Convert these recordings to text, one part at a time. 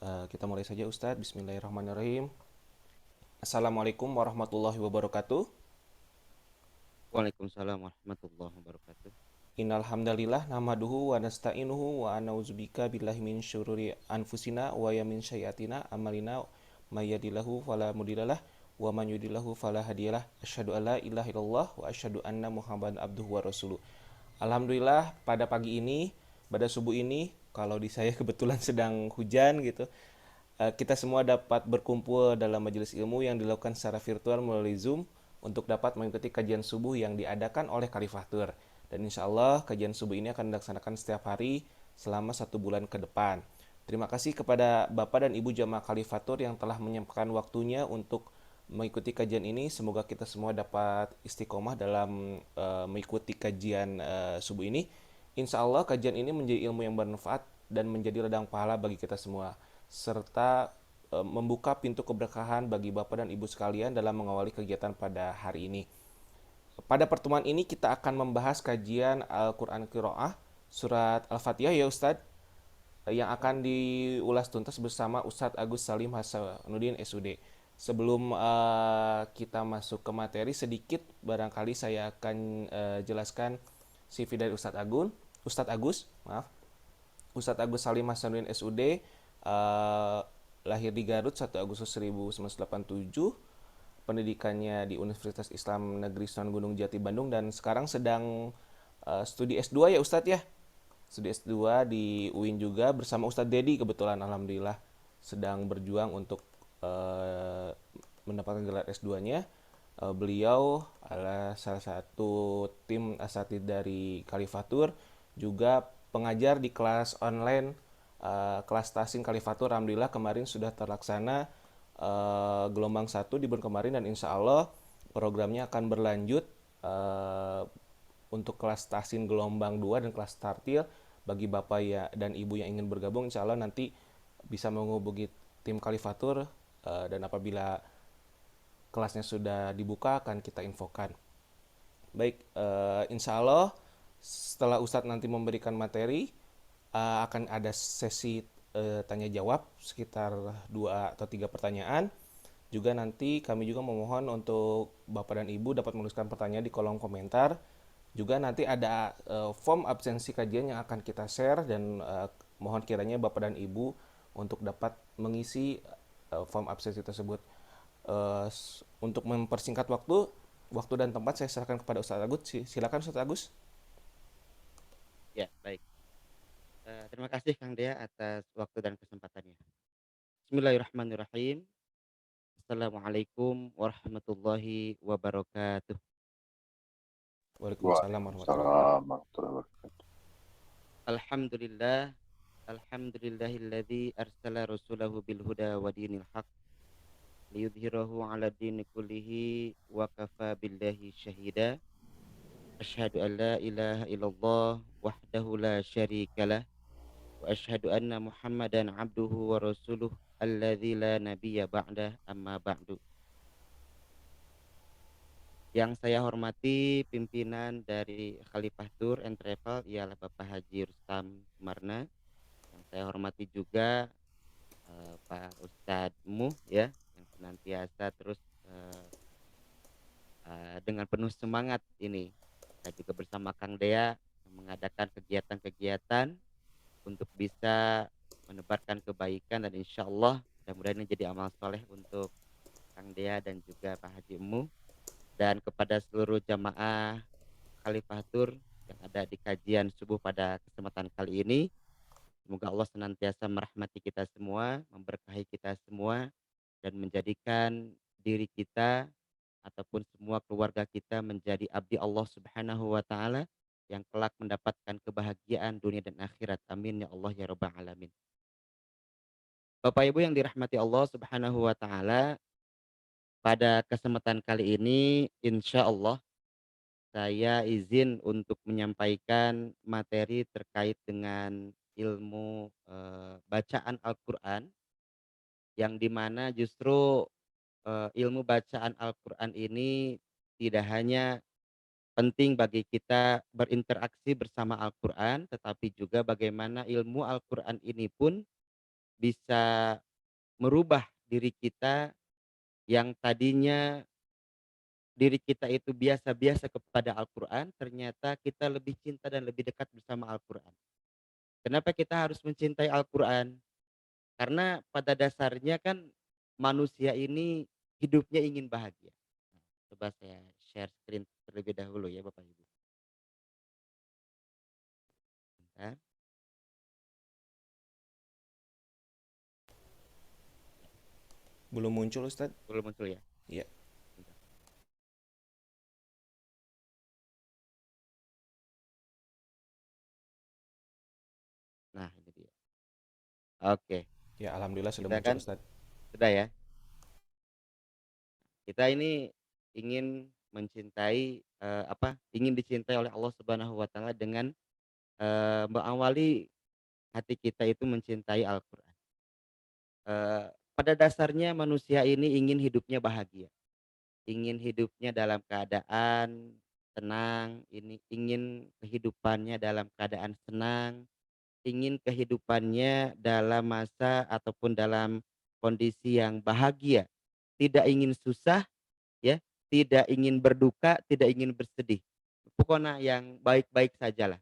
Kita mulai saja Ustadz. Bismillahirrahmanirrahim. Assalamualaikum warahmatullahi wabarakatuh. Waalaikumsalam warahmatullahi wabarakatuh. Innal hamdalillah nahmaduhu wa nasta'inuhu wa na'udzubika billahi min syururi anfusina wa ya min sayyiatina amalina may yahdihillahu fala mudhillalah wa man yudhlilhu fala hadiyalah. Asyhadu an la ilaha illallah wa asyhadu anna Muhammadan abduhu wa rasuluh. Alhamdulillah pada pagi ini, pada subuh ini, kalau di saya kebetulan sedang hujan gitu, kita semua dapat berkumpul dalam majelis ilmu yang dilakukan secara virtual melalui Zoom untuk dapat mengikuti kajian subuh yang diadakan oleh Kalifatur. Dan insya Allah kajian subuh ini akan dilaksanakan setiap hari selama 1 bulan ke depan. Terima kasih kepada Bapak dan Ibu Jamaah Kalifatur yang telah menyempatkan waktunya untuk mengikuti kajian ini. Semoga kita semua dapat istiqomah dalam mengikuti kajian subuh ini. Insya Allah kajian ini menjadi ilmu yang bermanfaat dan menjadi ladang pahala bagi kita semua, serta membuka pintu keberkahan bagi Bapak dan Ibu sekalian dalam mengawali kegiatan pada hari ini. Pada pertemuan ini kita akan membahas kajian Al-Quran Qiraah surat Al-Fatihah ya Ustadz, yang akan diulas tuntas bersama Ustadz Agus Salim Hasanuddin SUD. Sebelum kita masuk ke materi, sedikit barangkali saya akan jelaskan CV dari Ustadz Agus, maaf. Ustadz Agus Salim Hasanuddin SUD lahir di Garut 1 Agustus 1987. Pendidikannya di Universitas Islam Negeri Sunan Gunung Jati Bandung dan sekarang sedang studi S2 ya Ustadz ya. Studi S2 di UIN juga bersama Ustadz Dedi, kebetulan alhamdulillah sedang berjuang untuk uh, mendapatkan gelar S2-nya. Beliau adalah salah satu tim asatid dari Kalifatur, juga pengajar di kelas online, kelas tasing Kalifatur. Alhamdulillah kemarin sudah terlaksana gelombang 1 di bulan kemarin, dan insya Allah programnya akan berlanjut untuk kelas tasing gelombang 2 dan kelas tartil. Bagi bapak ya dan ibu yang ingin bergabung, insya Allah nanti bisa menghubungi tim Kalifatur, dan apabila kelasnya sudah dibuka akan kita infokan. Baik, insya Allah setelah Ustadz nanti memberikan materi, akan ada sesi tanya jawab sekitar 2 atau 3 pertanyaan. Juga nanti kami juga memohon untuk Bapak dan Ibu dapat menuliskan pertanyaan di kolom komentar. Juga nanti ada form absensi kajian yang akan kita share, dan mohon kiranya Bapak dan Ibu untuk dapat mengisi form absensi tersebut. Untuk mempersingkat waktu dan tempat saya serahkan kepada Ustadz Agus. Silakan Ustadz Agus. Ya, baik. Terima kasih Kang Dea atas waktu dan kesempatannya. Bismillahirrahmanirrahim. Assalamualaikum warahmatullahi wabarakatuh. Waalaikumsalam warahmatullahi wabarakatuh. Waalaikumsalam warahmatullahi wabarakatuh. Alhamdulillah, alhamdulillahilladzi arsala rasulahu bil huda wa dinil haq liyudhhirahu 'ala dini kullihi wa kafa billahi syahida. Asyhadu an la ilaha illallah wahdahu la syarikalah wa asyhadu anna Muhammadan abduhu wa rasuluh alladzi la nabiyya ba'dah amma ba'du. Yang saya hormati pimpinan dari Khalifah Tour and Travel ialah Bapak Haji Rustam Sumarna. Yang saya hormati juga Pak Ustadz Muh ya, yang senantiasa terus eh, dengan penuh semangat ini. Kita juga bersama Kang Dea mengadakan kegiatan-kegiatan untuk bisa menebarkan kebaikan, dan insya Allah mudah-mudahan ini jadi amal soleh untuk Kang Dea dan juga Pak Haji Emu, dan kepada seluruh jamaah Khalifatur yang ada di kajian subuh pada kesempatan kali ini. Semoga Allah senantiasa merahmati kita semua, memberkahi kita semua, dan menjadikan diri kita ataupun semua keluarga kita menjadi abdi Allah Subhanahu wa taala yang kelak mendapatkan kebahagiaan dunia dan akhirat. Amin ya Allah ya rabbal alamin. Bapak Ibu yang dirahmati Allah Subhanahu wa taala, pada kesempatan kali ini insya Allah saya izin untuk menyampaikan materi terkait dengan ilmu bacaan Al-Quran, yang dimana justru ilmu bacaan Al-Quran ini tidak hanya penting bagi kita berinteraksi bersama Al-Quran, tetapi juga bagaimana ilmu Al-Quran ini pun bisa merubah diri kita yang tadinya diri kita itu biasa-biasa kepada Al-Quran, ternyata kita lebih cinta dan lebih dekat bersama Al-Quran. Kenapa kita harus mencintai Al-Quran? Karena pada dasarnya kan manusia ini hidupnya ingin bahagia. Coba saya share screen terlebih dahulu ya Bapak Ibu. Bentar, Belum muncul Ustadz? belum muncul ya? Iya. Bentar. Nah ini dia. Oke, Ya, alhamdulillah sudah kita muncul kan Ustadz. sudah ya. Kita ini ingin mencintai ingin dicintai oleh Allah Subhanahu wa taala dengan mengawali hati kita itu mencintai Al-Qur'an. Pada dasarnya manusia ini ingin hidupnya bahagia, ingin hidupnya dalam keadaan tenang, ini ingin kehidupannya dalam keadaan senang, ingin kehidupannya dalam masa ataupun dalam kondisi yang bahagia, tidak ingin susah ya, tidak ingin berduka, tidak ingin bersedih. Pokoknya yang baik-baik sajalah.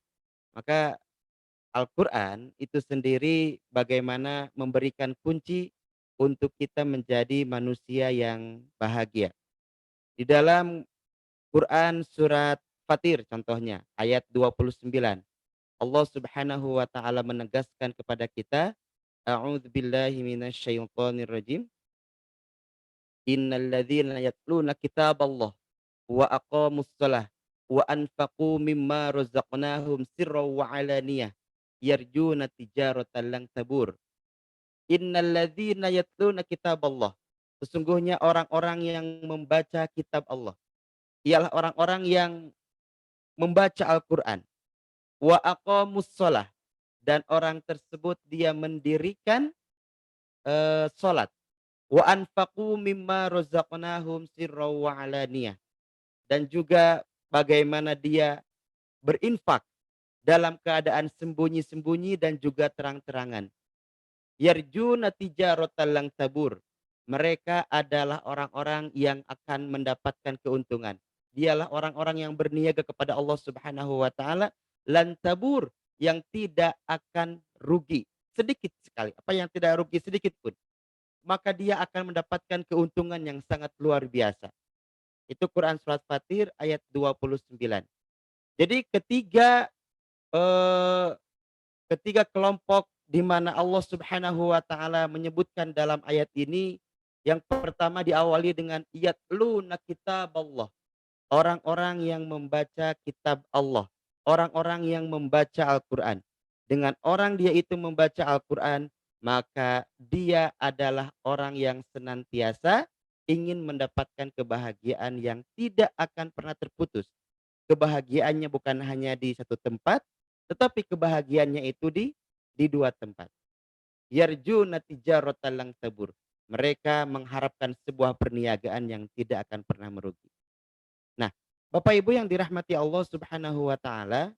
Maka Al-Quran itu sendiri bagaimana memberikan kunci untuk kita menjadi manusia yang bahagia. Di dalam Quran surat Fatir contohnya ayat 29, Allah Subhanahu wa taala menegaskan kepada kita, A'udzubillahi minasyaitonirrajim. Innalladzina yatluna kitaballah wa aqamus shalah wa anfaqu mimma razaqnahum sirran wa alaniyah yarjuna tijaratan lan tabur. Innalladzina yatluna kitaballah. Sesungguhnya orang-orang yang membaca kitab Allah ialah orang-orang yang membaca Al-Qur'an. Wa aqamus shalah, dan orang tersebut dia mendirikan salat. Wa anfaqu mimma razaqnahum sirran wa alaniyah, dan juga bagaimana dia berinfak dalam keadaan sembunyi-sembunyi dan juga terang-terangan. Yarjuna tijaratan lang tabur. Mereka adalah orang-orang yang akan mendapatkan keuntungan. Dialah orang-orang yang berniaga kepada Allah Subhanahu wa taala lan tabur, yang tidak akan rugi sedikit sekali. Apa yang tidak rugi sedikit pun, maka dia akan mendapatkan keuntungan yang sangat luar biasa. Itu Quran surat Fatir ayat 29. Jadi eh, ketiga kelompok di mana Allah Subhanahu wa taala menyebutkan dalam ayat ini, yang pertama diawali dengan yatluna kitaballah, orang-orang yang membaca kitab Allah, orang-orang yang membaca Al-Qur'an. Dengan orang dia itu membaca Al-Qur'an, maka dia adalah orang yang senantiasa ingin mendapatkan kebahagiaan yang tidak akan pernah terputus. Kebahagiaannya bukan hanya di satu tempat, tetapi kebahagiaannya itu di dua tempat. Yarjuna tijaratan lang tabur. Mereka mengharapkan sebuah perniagaan yang tidak akan pernah merugi. Nah, Bapak Ibu yang dirahmati Allah Subhanahu wa taala,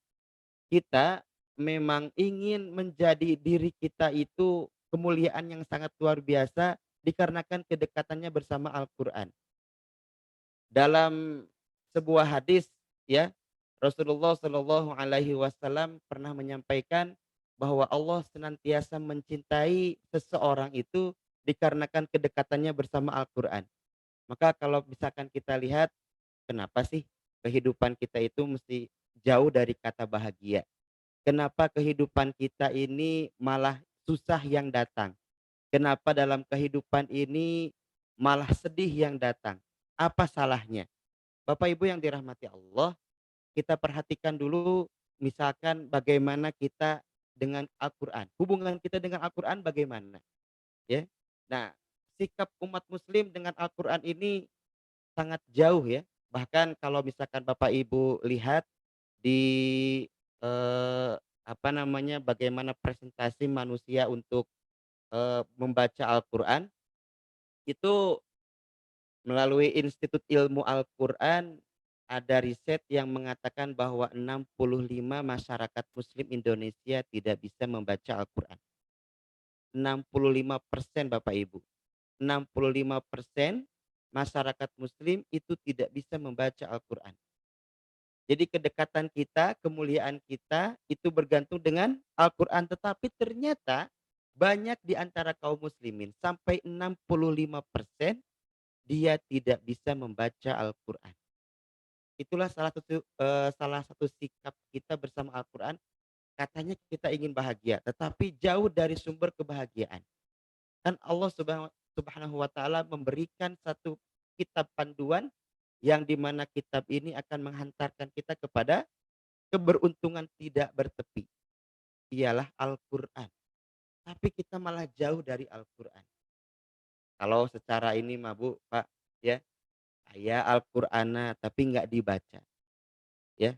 kita memang ingin menjadi diri kita itu kemuliaan yang sangat luar biasa dikarenakan kedekatannya bersama Al-Qur'an. Dalam sebuah hadis ya, Rasulullah Shallallahu alaihi wasallam pernah menyampaikan bahwa Allah senantiasa mencintai seseorang itu dikarenakan kedekatannya bersama Al-Qur'an. Maka kalau misalkan kita lihat, kenapa sih kehidupan kita itu mesti jauh dari kata bahagia? Kenapa kehidupan kita ini malah susah yang datang? Kenapa dalam kehidupan ini malah sedih yang datang? Apa salahnya? Bapak Ibu yang dirahmati Allah, kita perhatikan dulu misalkan bagaimana kita dengan Al-Qur'an. Hubungan kita dengan Al-Qur'an bagaimana, ya. Nah, sikap umat muslim dengan Al-Qur'an ini sangat jauh ya. Bahkan kalau misalkan Bapak Ibu lihat di eh, bagaimana presentasi manusia untuk membaca Al-Qur'an itu, melalui Institut Ilmu Al-Qur'an, ada riset yang mengatakan bahwa 65 masyarakat muslim Indonesia tidak bisa membaca Al-Qur'an. 65% Bapak Ibu. 65% masyarakat muslim itu tidak bisa membaca Al-Quran. Jadi kedekatan kita, kemuliaan kita itu bergantung dengan Al-Quran. Tetapi ternyata banyak di antara kaum muslimin sampai 65% dia tidak bisa membaca Al-Quran. Itulah salah satu sikap kita bersama Al-Quran. Katanya kita ingin bahagia, tetapi jauh dari sumber kebahagiaan. Kan Allah Subhanahu wa taala memberikan satu kitab panduan yang dimana kitab ini akan menghantarkan kita kepada keberuntungan tidak bertepi. Ialah Al-Qur'an. Tapi kita malah jauh dari Al-Qur'an. Kalau secara ini mah Bu, Pak, ya, saya Al-Qur'ana tapi nggak dibaca, ya.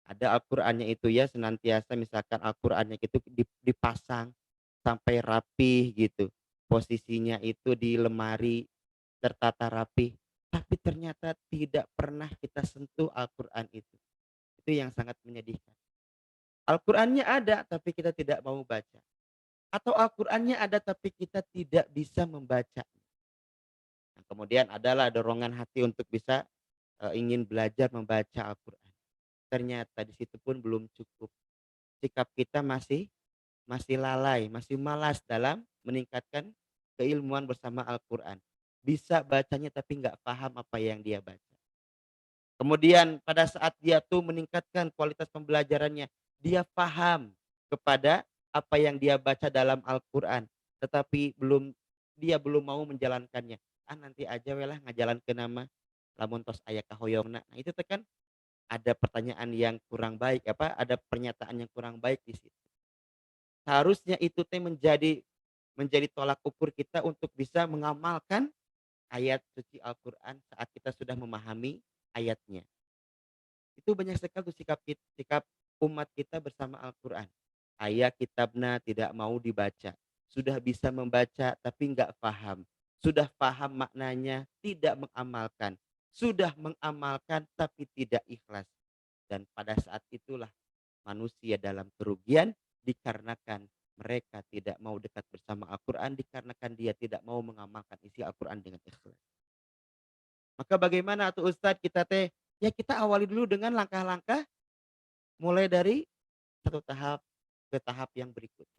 Ada Al-Qur'annya itu ya senantiasa misalkan Al-Qur'annya itu dipasang sampai rapih gitu. Posisinya itu di lemari tertata rapih, tapi ternyata tidak pernah kita sentuh Al-Qur'an itu. Itu yang sangat menyedihkan. Al-Qur'annya ada tapi kita tidak mau baca. Atau Al-Qur'annya ada tapi kita tidak bisa membaca. Nah, kemudian adalah dorongan hati untuk bisa ingin belajar membaca Al-Qur'an. Ternyata di situ pun belum cukup. Sikap kita masih masih lalai, masih malas dalam meningkatkan keilmuan bersama Al-Qur'an. Bisa bacanya tapi nggak paham apa yang dia baca. Kemudian pada saat dia tuh meningkatkan kualitas pembelajarannya, dia paham kepada apa yang dia baca dalam Al-Qur'an, tetapi dia belum mau menjalankannya. Ah nanti aja we lah ngajalankeun nama lamun tos aya kahoyongna. Nah itu teh kan ada pertanyaan yang kurang baik ada pernyataan yang kurang baik di situ. Seharusnya itu teh menjadi tolak ukur kita untuk bisa mengamalkan ayat suci Al-Qur'an saat kita sudah memahami ayatnya. Itu banyak sekali tuh sikap umat kita bersama Al-Qur'an. Ayat kitabna tidak mau dibaca. Sudah bisa membaca tapi nggak paham. Sudah paham maknanya tidak mengamalkan. Sudah mengamalkan tapi tidak ikhlas. Dan pada saat itulah manusia dalam kerugian dikarenakan mereka tidak mau dekat bersama Al-Quran, dikarenakan dia tidak mau mengamalkan isi Al-Quran dengan ikhlas. Maka bagaimana tuh Ustadz kita teh? Ya kita awali dulu dengan langkah-langkah mulai dari satu tahap ke tahap yang berikutnya.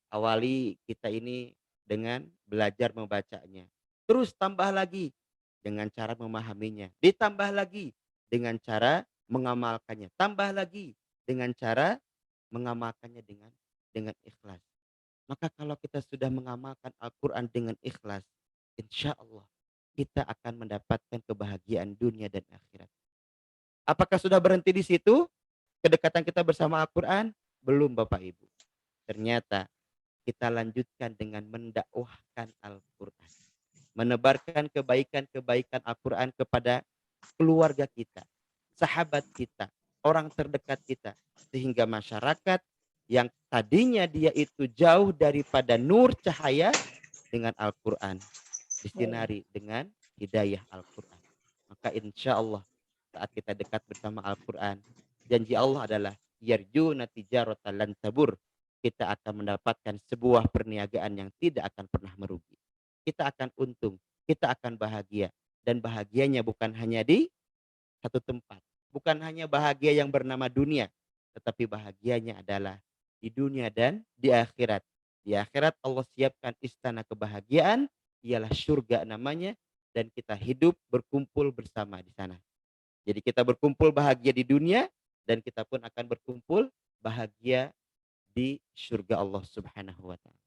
Awali kita ini dengan belajar membacanya. Terus tambah lagi dengan cara memahaminya. Ditambah lagi dengan cara mengamalkannya. Tambah lagi dengan cara mengamalkannya dengan ikhlas. Maka kalau kita sudah mengamalkan Al-Quran dengan ikhlas, insya Allah kita akan mendapatkan kebahagiaan dunia dan akhirat. Apakah sudah berhenti di situ? Kedekatan kita bersama Al-Quran? Belum Bapak Ibu. Ternyata kita lanjutkan dengan mendakwahkan Al-Quran. Menebarkan kebaikan-kebaikan Al-Quran kepada keluarga kita, sahabat kita, orang terdekat kita. Sehingga masyarakat yang tadinya dia itu jauh daripada nur cahaya dengan Al-Quran. Disinari dengan hidayah Al-Quran. Maka insya Allah saat kita dekat bersama Al-Quran, janji Allah adalah yarjuna tijaratan lan tabur. Kita akan mendapatkan sebuah perniagaan yang tidak akan pernah merugi. Kita akan untung, kita akan bahagia. Dan bahagianya bukan hanya di satu tempat. Bukan hanya bahagia yang bernama dunia. Tetapi bahagianya adalah di dunia dan di akhirat. Di akhirat Allah siapkan istana kebahagiaan. Ialah surga namanya. Dan kita hidup berkumpul bersama di sana. Jadi kita berkumpul bahagia di dunia. Dan kita pun akan berkumpul bahagia di surga Allah Subhanahu wa ta'ala.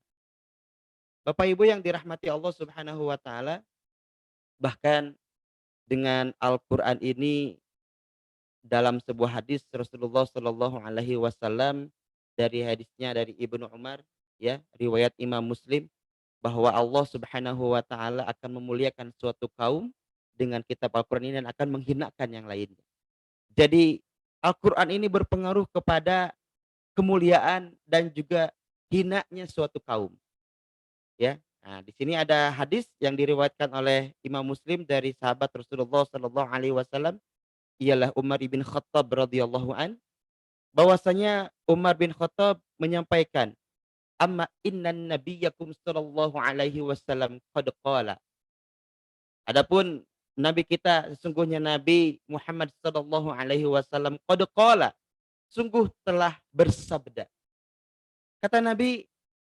Bapak Ibu yang dirahmati Allah Subhanahu wa ta'ala, bahkan dengan Al-Qur'an ini dalam sebuah hadis Rasulullah Shallallahu alaihi wasallam, dari hadisnya dari Ibnu Umar, ya, riwayat Imam Muslim, bahwa Allah Subhanahu wa ta'ala akan memuliakan suatu kaum dengan kitab Al-Qur'an ini dan akan menghinakan yang lainnya. Jadi Al-Qur'an ini berpengaruh kepada kemuliaan dan juga hinanya suatu kaum. Ya. Nah, di sini ada hadis yang diriwayatkan oleh Imam Muslim dari sahabat Rasulullah Sallallahu Alaihi Wasallam, ialah Umar bin Khattab radhiyallahu an, bahwasanya Umar bin Khattab menyampaikan amma innan nabiyyakum sallallahu alaihi wasallam qad qala. Adapun nabi kita sesungguhnya Nabi Muhammad sallallahu alaihi wasallam qad qala, sungguh telah bersabda. Kata Nabi,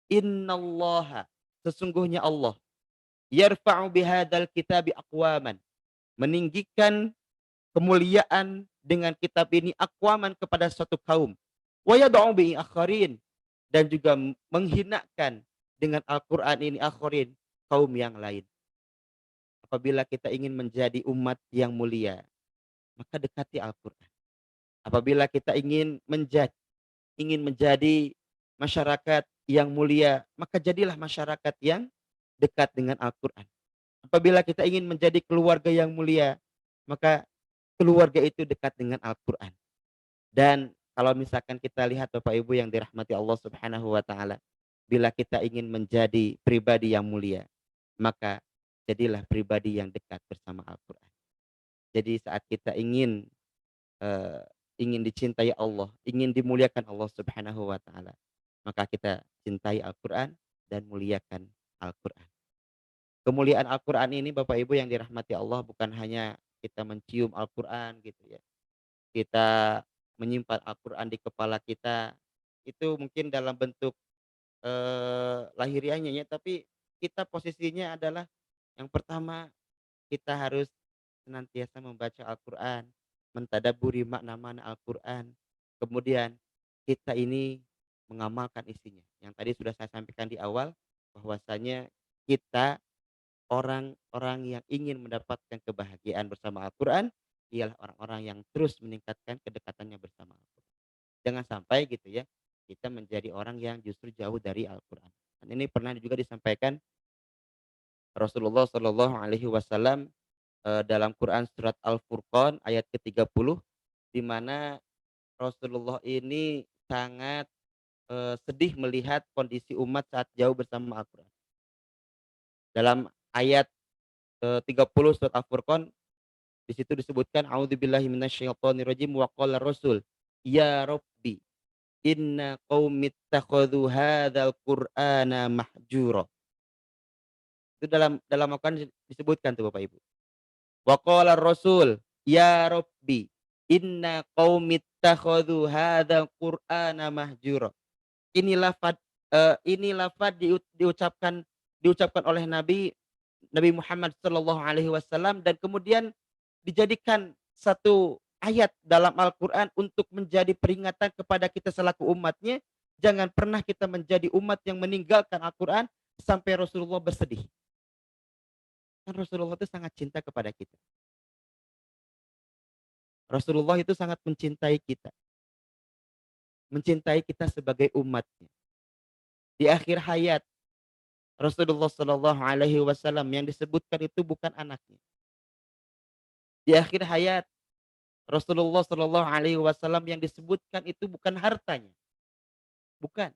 innallaha, sesungguhnya Allah, yarfa'u bihadzal kitabi aqwaman, meninggikan kemuliaan dengan kitab ini aqwaman kepada suatu kaum. Wa yad'u bi akharin, dan juga menghinakan dengan Al-Qur'an ini akharin, kaum yang lain. Apabila kita ingin menjadi umat yang mulia, maka dekati Al-Qur'an. Apabila kita ingin menjadi masyarakat yang mulia, maka jadilah masyarakat yang dekat dengan Al-Qur'an. Apabila kita ingin menjadi keluarga yang mulia, maka keluarga itu dekat dengan Al-Qur'an. Dan kalau misalkan kita lihat Bapak Ibu yang dirahmati Allah Subhanahu wa taala, bila kita ingin menjadi pribadi yang mulia, maka jadilah pribadi yang dekat bersama Al-Qur'an. Jadi saat kita eee, ingin dicintai Allah, ingin dimuliakan Allah Subhanahu wa taala, maka kita cintai Al-Qur'an dan muliakan Al-Qur'an. Kemuliaan Al-Qur'an ini Bapak Ibu yang dirahmati Allah bukan hanya kita mencium Al-Qur'an gitu ya, kita menyimpan Al-Qur'an di kepala kita, itu mungkin dalam bentuk, lahiriahnya ya, tapi kita posisinya adalah yang pertama kita harus senantiasa membaca Al-Qur'an, mentadabburi makna-makna Al-Qur'an, kemudian kita ini mengamalkan isinya. Yang tadi sudah saya sampaikan di awal, bahwasanya kita orang-orang yang ingin mendapatkan kebahagiaan bersama Al-Qur'an, ialah orang-orang yang terus meningkatkan kedekatannya bersama Al-Qur'an. Jangan sampai gitu ya, kita menjadi orang yang justru jauh dari Al-Qur'an. Dan ini pernah juga disampaikan Rasulullah Shallallahu alaihi wasallam, dalam Quran surat Al-Furqan ayat ke-30, di mana Rasulullah ini sangat, sedih melihat kondisi umat saat jauh bersama Al-Qur'an. Dalam ayat ke-30 surat Al-Furqan, di situ disebutkan, a'udzubillahi minasyaitonirrajim, wa qala rasul, ya rabbi inna qaumi ittakhadhu hadzal qur'ana mahjura. Itu dalam Al-Quran disebutkan tuh Bapak Ibu. Wa qala rasul, ya rabbi inna qaumi ittakhadhu hadzal qur'ana mahjura. Ini lafaz ini lafaz diucapkan oleh Nabi Muhammad sallallahu alaihi wasallam, dan kemudian dijadikan satu ayat dalam Al-Qur'an untuk menjadi peringatan kepada kita selaku umatnya, jangan pernah kita menjadi umat yang meninggalkan Al-Qur'an sampai Rasulullah bersedih. Kan Rasulullah itu sangat cinta kepada kita. Rasulullah itu sangat mencintai kita sebagai umatnya. Di akhir hayat Rasulullah Shallallahu alaihi wasallam yang disebutkan itu bukan anaknya. Di akhir hayat Rasulullah Shallallahu alaihi wasallam yang disebutkan itu bukan hartanya, bukan.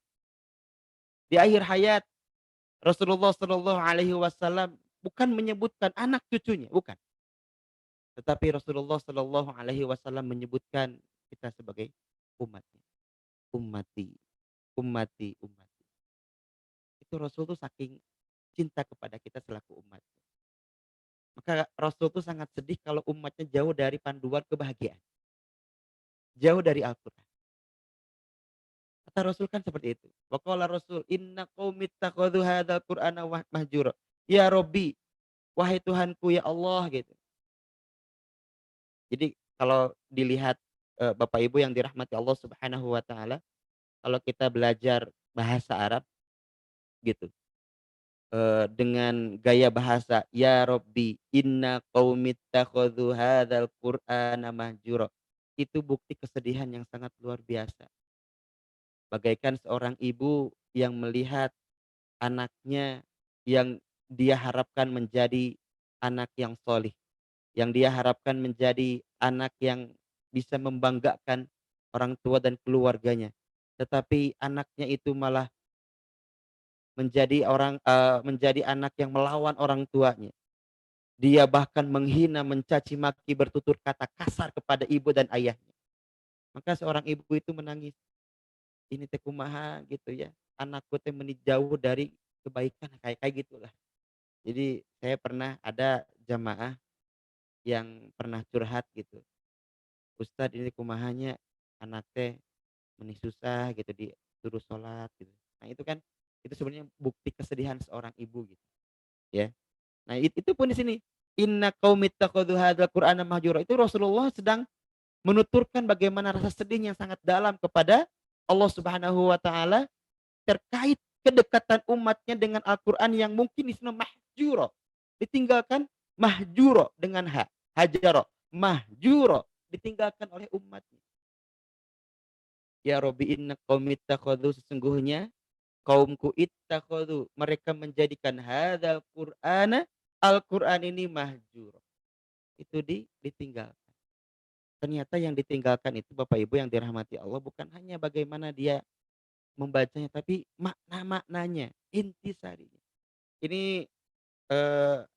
Di akhir hayat Rasulullah Shallallahu alaihi wasallam bukan menyebutkan anak cucunya, bukan. Tetapi Rasulullah Shallallahu alaihi wasallam menyebutkan kita sebagai umatnya. Ummati, ummati, ummati. Itu Rasul tuh saking cinta kepada kita selaku umat. Maka Rasul tuh sangat sedih kalau umatnya jauh dari panduan kebahagiaan, jauh dari Al-Qur'an. Kata Rasul kan seperti itu. Wa qala Rasul, "Inna qaumi ittakhadhu hadzal Qur'ana mahjura." Ya Robbi, wahai Tuhanku ya Allah gitu. Jadi kalau dilihat, Bapak Ibu yang dirahmati Allah Subhanahu wa taala, kalau kita belajar bahasa Arab gitu, dengan gaya bahasa, "Ya Robbi, inna qaumi ittakhadhu hadzal Qur'ana mahjura." Itu bukti kesedihan yang sangat luar biasa. Bagaikan seorang ibu yang melihat anaknya yang dia harapkan menjadi anak yang solih, yang dia harapkan menjadi anak yang bisa membanggakan orang tua dan keluarganya. Tetapi anaknya itu malah menjadi anak yang melawan orang tuanya. Dia bahkan menghina, mencaci maki, bertutur kata kasar kepada ibu dan ayahnya. Maka seorang ibu itu menangis, "Ini teh kumaha," gitu ya. anakku teh jauh dari kebaikan, kayak kayak gitulah. Jadi saya pernah ada jamaah yang pernah curhat gitu, "Ustadz ini kumahanya anak teh meuni susah gitu, disuruh sholat," gitu. Nah itu kan, itu sebenarnya bukti kesedihan seorang ibu gitu, ya. Nah itu pun di sini, "Inna qaumi ittakhadhu hadzal Qur'ana mahjura." Itu Rasulullah sedang menuturkan bagaimana rasa sedih yang sangat dalam kepada Allah Subhanahu wa taala terkait kedekatan umatnya dengan Al-Qur'an yang mungkin di sini mahjura, ditinggalkan, mahjura dengan ha, hajara, mahjura, ditinggalkan oleh umatnya. Ya Rabbi inna qaumi ittakhadhu, sesungguhnya kaumku ittakhadhu, mereka menjadikan hadzal Qur'ana, Al-Qur'an ini mahjura. Itu ditinggalkan. Ternyata yang ditinggalkan itu Bapak Ibu yang dirahmati Allah bukan hanya bagaimana dia membacanya, tapi makna-maknanya, intisarinya. Ini,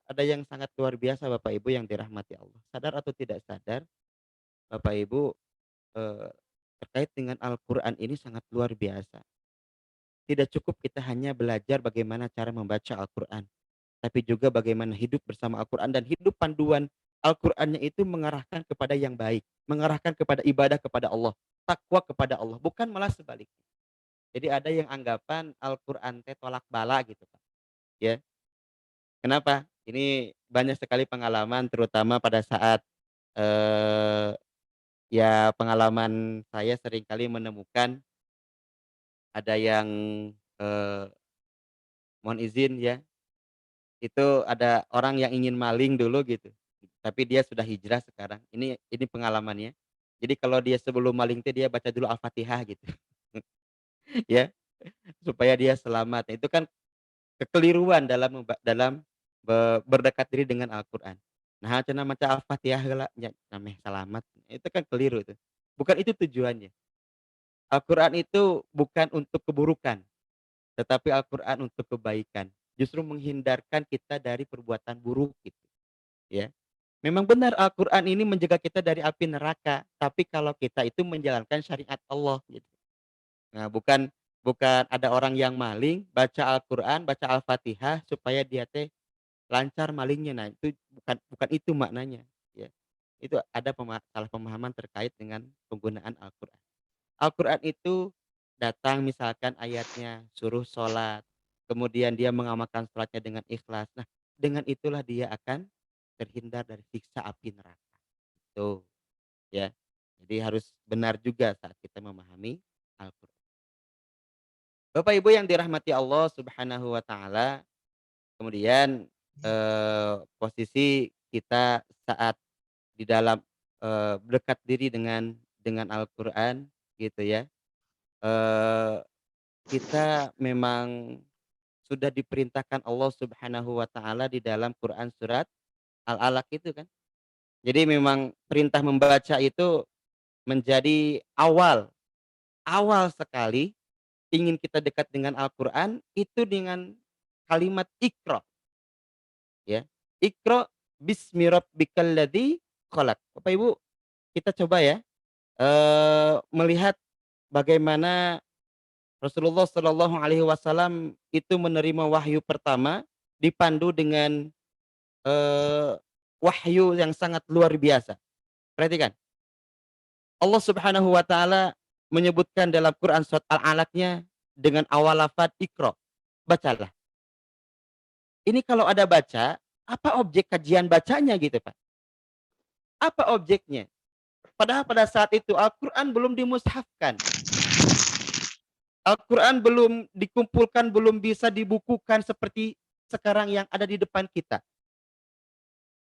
ada yang sangat luar biasa Bapak Ibu yang dirahmati Allah. Sadar atau tidak sadar, Bapak Ibu, eee, terkait dengan Al-Qur'an ini sangat luar biasa. Tidak cukup kita hanya belajar bagaimana cara membaca Al-Qur'an, tapi juga bagaimana hidup bersama Al-Qur'an, dan hidup panduan Al-Qur'annya itu mengarahkan kepada yang baik, mengarahkan kepada ibadah kepada Allah, takwa kepada Allah, bukan malah sebaliknya. Jadi ada yang anggapan Al-Qur'an teh tolak bala gitu, Pak, ya. Kenapa? Ini banyak sekali pengalaman terutama pada saat, eee, ya pengalaman saya seringkali menemukan ada yang, eee, mohon izin ya, itu ada orang yang ingin maling dulu gitu, tapi dia sudah hijrah sekarang. Ini pengalamannya. Jadi kalau dia sebelum maling teh dia baca dulu Al-Fatihah gitu, ya, supaya dia selamat. Nah, itu kan kekeliruan dalam berdekat diri dengan Al-Qur'an. Nah, cenah maca Al-Fatihah heula nya nameh salamat, itu kan keliru itu. Bukan itu tujuannya. Al-Qur'an itu bukan untuk keburukan, tetapi Al-Qur'an untuk kebaikan. Justru menghindarkan kita dari perbuatan buruk gitu, ya. Memang benar Al-Qur'an ini menjaga kita dari api neraka, tapi kalau kita itu menjalankan syariat Allah gitu. Nah, bukan bukan ada orang yang maling, baca Al-Qur'an, baca Al-Fatihah supaya dia teh lancar malingnya. Nah, itu bukan itu maknanya, ya. Itu ada salah pemahaman terkait dengan penggunaan Al-Qur'an. Al-Qur'an itu datang misalkan ayatnya suruh sholat, kemudian dia mengamalkan sholatnya dengan ikhlas. Nah, dengan itulah dia akan terhindar dari siksa api neraka. Tuh, ya. Jadi harus benar juga saat kita memahami Al-Qur'an. Bapak Ibu yang dirahmati Allah Subhanahu wa taala, kemudian, posisi kita saat di dalam, dekat diri dengan Al-Qur'an gitu ya, eee, kita memang sudah diperintahkan Allah Subhanahu wa taala di dalam Quran surat Al-Alaq itu kan. Jadi memang perintah membaca itu menjadi awal awal sekali ingin kita dekat dengan Al-Qur'an itu dengan kalimat Iqra, ya. Iqra bismi rabbikal ladzi khalaq. Bapak Ibu, kita coba ya, melihat bagaimana Rasulullah Shallallahu alaihi wasallam itu menerima wahyu pertama dipandu dengan, eee, wahyu yang sangat luar biasa. Perhatikan, Allah Subhanahu wa taala menyebutkan dalam Quran surat Al-Alaq-nya dengan awal lafadz Iqra, bacalah. Ini kalau ada baca, apa objek kajian bacanya gitu, Pak? Apa objeknya? Padahal pada saat itu Al-Quran belum dimushafkan. Al-Quran belum dikumpulkan, belum bisa dibukukan seperti sekarang yang ada di depan kita.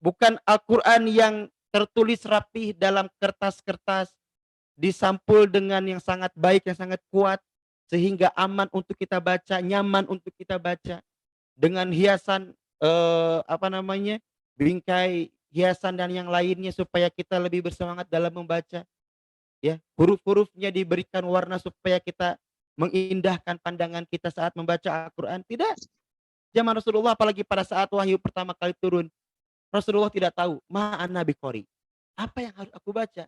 Bukan Al-Quran yang tertulis rapih dalam kertas-kertas, disampul dengan yang sangat baik, yang sangat kuat, sehingga aman untuk kita baca, nyaman untuk kita baca. Dengan hiasan, apa namanya, bingkai hiasan dan yang lainnya supaya kita lebih bersemangat dalam membaca, ya. Huruf-hurufnya diberikan warna supaya kita mengindahkan pandangan kita saat membaca Al-Qur'an, tidak. Zaman Rasulullah apalagi pada saat wahyu pertama kali turun, Rasulullah tidak tahu, "Ma ana biqori." Apa yang harus aku baca?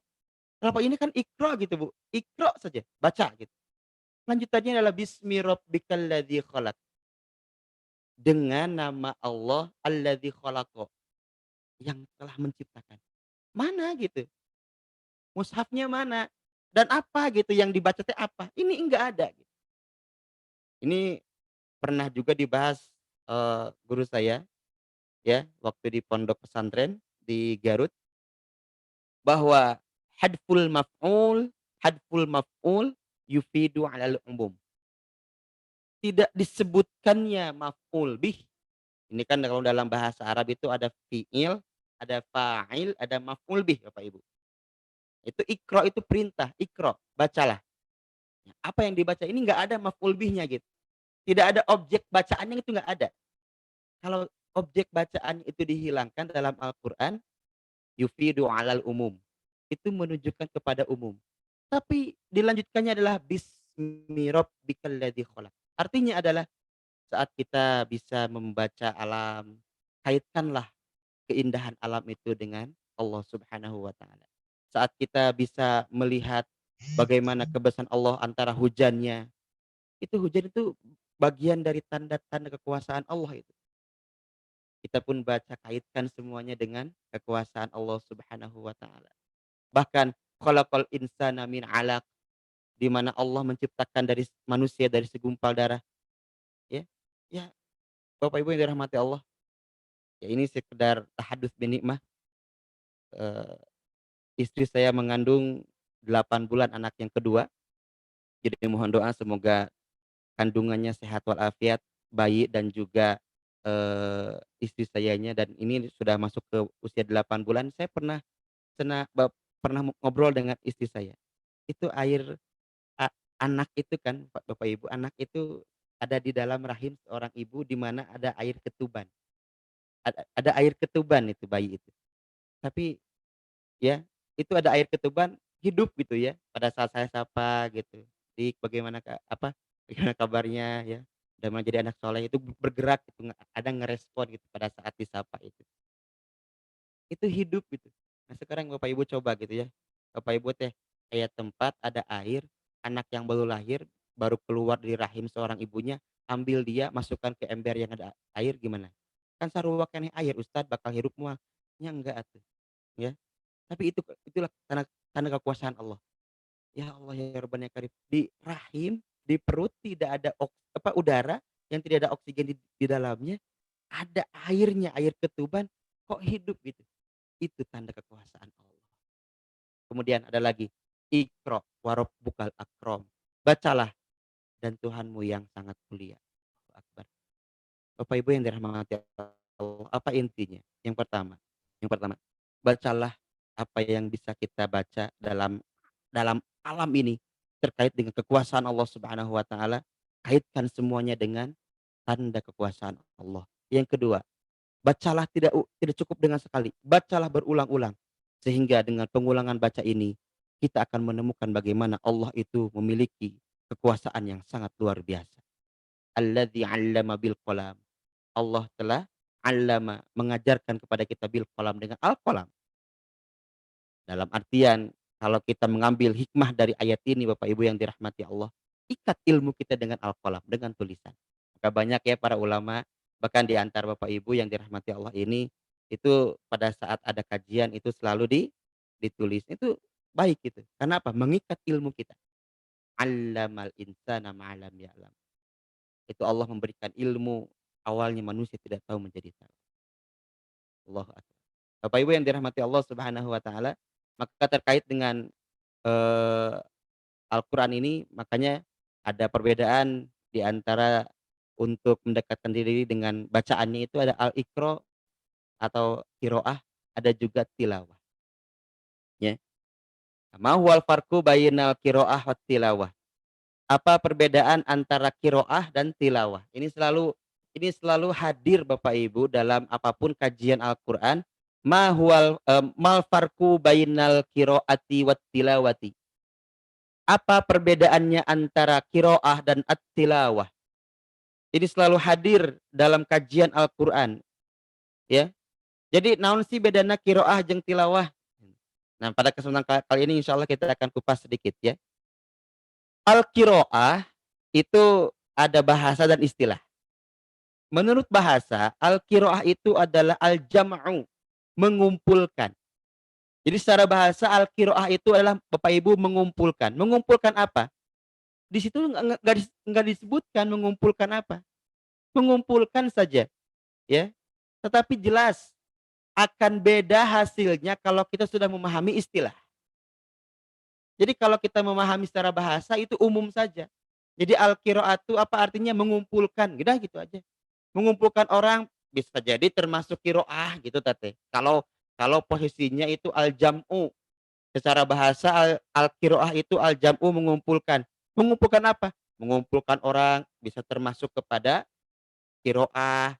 Kenapa ini kan Iqra gitu, Bu. Iqra saja, baca gitu. Lanjutannya adalah bismi rabbikal ladzi khalaq. Dengan nama Allah alladzi khalaqa, yang telah menciptakan. Mana gitu? Mushafnya mana? Dan apa gitu yang dibaca teh apa? Ini enggak ada gitu. Ini pernah juga dibahas, guru saya ya, waktu di pondok pesantren di Garut, bahwa hadful maf'ul yufidu 'alal umum. Tidak disebutkannya maf'ul bih. Ini kan kalau dalam bahasa Arab itu ada fi'il, ada fa'il, ada maf'ul bih Bapak Ibu. Itu iqra itu perintah, iqra, bacalah. Nah, apa yang dibaca ini nggak ada maf'ul bihnya gitu. Tidak ada objek bacaannya itu nggak ada. Kalau objek bacaan itu dihilangkan dalam Al-Qur'an, yufidu 'alal umum. Itu menunjukkan kepada umum. Tapi dilanjutkannya adalah bismi rabbikal ladzi khalaq. Artinya adalah saat kita bisa membaca alam, kaitkanlah keindahan alam itu dengan Allah Subhanahu wa taala. Saat kita bisa melihat bagaimana kebesaran Allah antara hujannya, itu hujan itu bagian dari tanda-tanda kekuasaan Allah itu. Kita pun baca kaitkan semuanya dengan kekuasaan Allah Subhanahu wa taala. Bahkan khalaqal insana min 'alaq, di mana Allah menciptakan dari manusia dari segumpal darah, ya. Ya, Bapak Ibu yang dirahmati Allah, ya ini sekedar tahadduts binikmah, eee, istri saya mengandung 8 bulan anak yang kedua, jadi mohon doa semoga kandungannya sehat walafiat, bayi dan juga, istri sayanya, dan ini sudah masuk ke usia 8 bulan. Saya pernah sena bap pernah ngobrol dengan istri saya, itu air a anak itu kan Bapak Ibu, anak itu ada di dalam rahim seorang ibu di mana ada air ketuban, ada air ketuban itu bayi itu. Tapi ya, itu ada air ketuban hidup gitu ya, pada saat saya sapa gitu, "Dik, bagaimana bagaimana kabarnya ya? Udah mau jadi anak soleh," itu bergerak gitu, ada ngerespon gitu pada saat disapa itu. Itu hidup gitu. Nah sekarang Bapak Ibu coba gitu ya, Bapak Ibu teh kayak tempat ada air, anak yang baru lahir, baru keluar dari rahim seorang ibunya, ambil dia masukkan ke ember yang ada air gimana? Kan sarua keneh air Ustad bakal hirup moal, nya enggak atuh, ya. Tapi itulah tanda tanda kekuasaan Allah. Ya Allah ya Rabbana ya Karim, di rahim, di perut tidak ada udara yang tidak ada oksigen di dalamnya, ada airnya, air ketuban, kok hidup gitu. Itu tanda kekuasaan Allah. Kemudian ada lagi, Iqra wa rabbukal akram. Bacalah dan Tuhanmu yang sangat mulia. Allahu Akbar. Bapak Ibu yang dirahmati Allah, apa intinya? Yang pertama, bacalah apa yang bisa kita baca dalam dalam alam ini terkait dengan kekuasaan Allah Subhanahu wa taala, kaitkan semuanya dengan tanda kekuasaan Allah. Yang kedua, bacalah tidak cukup dengan sekali, bacalah berulang-ulang. Sehingga dengan pengulangan baca ini, kita akan menemukan bagaimana Allah itu memiliki kekuasaan yang sangat luar biasa. Alladzi 'allama bil qalam. Allah telah 'allama, mengajarkan kepada kita bil qalam, dengan al-qalam. Dalam artian, kalau kita mengambil hikmah dari ayat ini Bapak Ibu yang dirahmati Allah, ikat ilmu kita dengan al-qalam, dengan tulisan. Maka banyak ya para ulama, bahkan di antara Bapak Ibu yang dirahmati Allah ini, itu pada saat ada kajian itu selalu ditulis. Itu baik gitu. Karena apa? Mengikat ilmu kita. 'Allamal insana ma lam ya'lam. Itu Allah memberikan ilmu, awalnya manusia tidak tahu menjadi tahu. Allahu akbar. Bapak Ibu yang dirahmati Allah Subhanahu wa taala, maka terkait dengan, eee, Al-Qur'an ini, makanya ada perbedaan di antara untuk mendekatkan diri dengan bacaannya itu ada al-iqra atau qiraah, ada juga tilawah, ya. Ma huwal farqu bainal qiraah wat tilawah? Apa perbedaan antara qiraah dan tilawah? Ini selalu hadir Bapak Ibu dalam apapun kajian Al-Qur'an. Mal farqu bainal qiraati wat tilawati? Apa perbedaannya antara qiraah dan at-tilawah? Ini selalu hadir dalam kajian Al-Qur'an, ya. Jadi naon sih bedana qiraah jeung tilawah? Nah, pada kesempatan kali ini insyaallah kita akan kupas sedikit ya. Al-qiraah itu ada bahasa dan istilah. Menurut bahasa, al-qiraah itu adalah al-jam'u, mengumpulkan. Jadi secara bahasa al-qiraah itu adalah Bapak Ibu mengumpulkan. Mengumpulkan apa? Di situ nggak disebutkan mengumpulkan apa. Mengumpulkan saja, ya. Tetapi jelas akan beda hasilnya kalau kita sudah memahami istilah. Jadi kalau kita memahami secara bahasa itu umum saja. Jadi al-qiraatu apa artinya mengumpulkan, udah gitu aja. Mengumpulkan orang bisa jadi termasuk qiraah gitu Tete. Kalau kalau posisinya itu al-jam'u, secara bahasa al-qiraah itu al-jam'u mengumpulkan. Mengumpulkan apa? Mengumpulkan orang bisa termasuk kepada qiraah.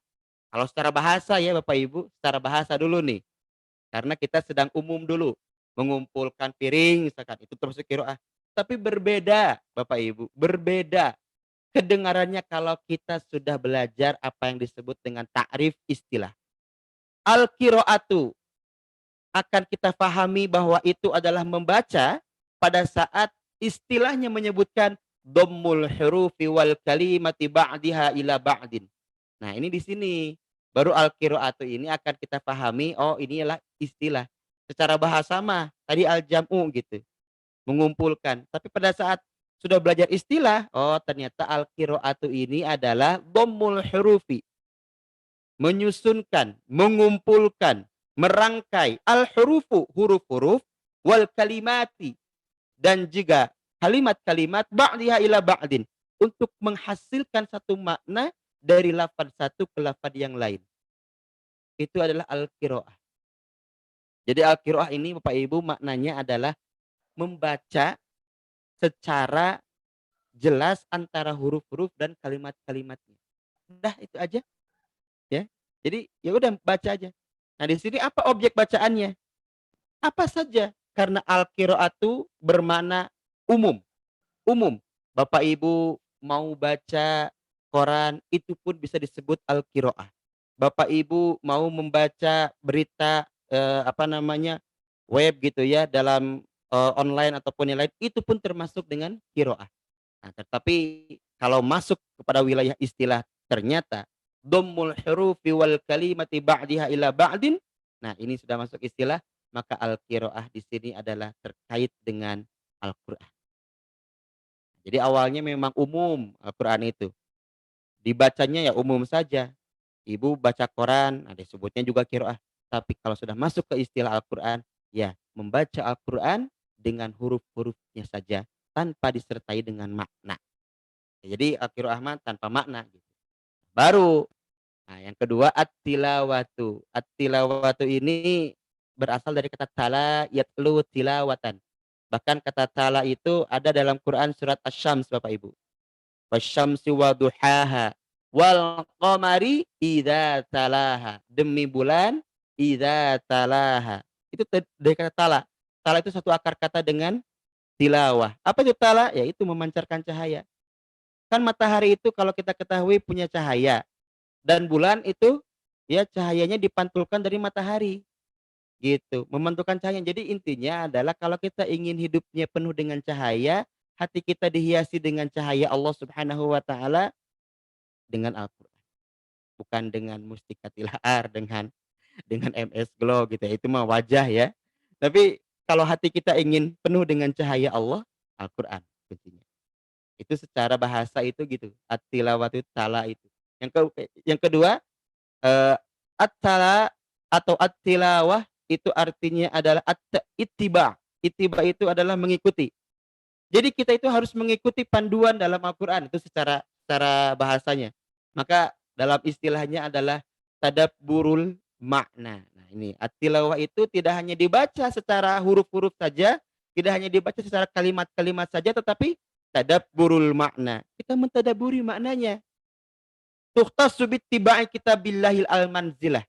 Kalau secara bahasa ya Bapak Ibu, secara bahasa dulu nih. Karena kita sedang umum dulu, mengumpulkan piring misalkan, itu termasuk qiraah. Tapi berbeda Bapak Ibu, berbeda kedengarannya kalau kita sudah belajar apa yang disebut dengan ta'rif istilah. Al-qiraatu akan kita pahami bahwa itu adalah membaca pada saat istilahnya menyebutkan dhammul hurufi wal kalimati ba'diha ila ba'din. Nah, ini di sini baru al-qiraatu ini akan kita pahami, oh ini adalah istilah. Secara bahasa mah tadi al-jam'u gitu, mengumpulkan. Tapi pada saat sudah belajar istilah, oh ternyata al-qiraatu ini adalah dhammul hurufi, menyusunkan, mengumpulkan, merangkai al-hurufu, huruf-huruf, wal kalimati, dan juga kalimat-kalimat ba'diha ila ba'din, untuk menghasilkan satu makna dari lafaz satu ke lafaz yang lain. Itu adalah al-qiraah. Jadi al-qiraah ini Bapak Ibu maknanya adalah membaca secara jelas antara huruf-huruf dan kalimat-kalimatnya. Udah itu aja ya. Jadi ya udah baca aja. Nah, di sini apa objek bacaannya? Apa saja? Karena al-qiraatu bermakna umum. Umum. Bapak Ibu mau baca koran itu pun bisa disebut al-qiraah. Bapak Ibu mau membaca berita apa namanya? Web gitu ya dalam online ataupun yang lain itu pun termasuk dengan qiraah. Nah, tetapi kalau masuk kepada wilayah istilah ternyata dhammul hurufi wal kalimati ba'diha ila ba'din. Nah, ini sudah masuk istilah, maka al-qiraah di sini adalah terkait dengan Al-Qur'an. Jadi awalnya memang umum Al-Qur'an itu. Dibacanya ya umum saja. Ibu baca koran, nah disebutnya juga qiraah. Tapi kalau sudah masuk ke istilah Al-Qur'an, ya membaca Al-Qur'an dengan huruf-hurufnya saja tanpa disertai dengan makna. Jadi al-qiraah mah tanpa makna gitu. Baru, nah yang kedua at-tilawatu. At-tilawatu ini berasal dari kata tala yatlu tilawatan. Bahkan kata tala itu ada dalam Quran surat Asy-Syams Bapak Ibu. Wasyamsi wa duhaha wal qamari idza talaha. Demi bulan idza talaha. Itu dari kata tala. Tala itu satu akar kata dengan tilawah. Apa itu tala? Yaitu memancarkan cahaya. Kan matahari itu kalau kita ketahui punya cahaya dan bulan itu ya cahayanya dipantulkan dari matahari gitu, memantulkan cahaya. Jadi intinya adalah kalau kita ingin hidupnya penuh dengan cahaya, hati kita dihiasi dengan cahaya Allah Subhanahu wa taala dengan Al-Qur'an, bukan dengan mustika tilaar, dengan MS Glow gitu ya, itu mah wajah ya. Tapi kalau hati kita ingin penuh dengan cahaya Allah, Al-Qur'an kuncinya. Itu secara bahasa itu gitu, at-tilawatu tala itu. Yang kedua, at-tala atau at-tilawah itu artinya adalah ittiba. Ittiba itu adalah mengikuti. Jadi kita itu harus mengikuti panduan dalam Al-Qur'an itu secara secara bahasanya. Maka dalam istilahnya adalah tadabburul makna. Nah, ini at-tilawah itu tidak hanya dibaca secara huruf-huruf saja, tidak hanya dibaca secara kalimat-kalimat saja, tetapi tadabburul makna. Kita mentadaburi maknanya. Tukhtassu bittiba'i kitabillahil al-manzilah.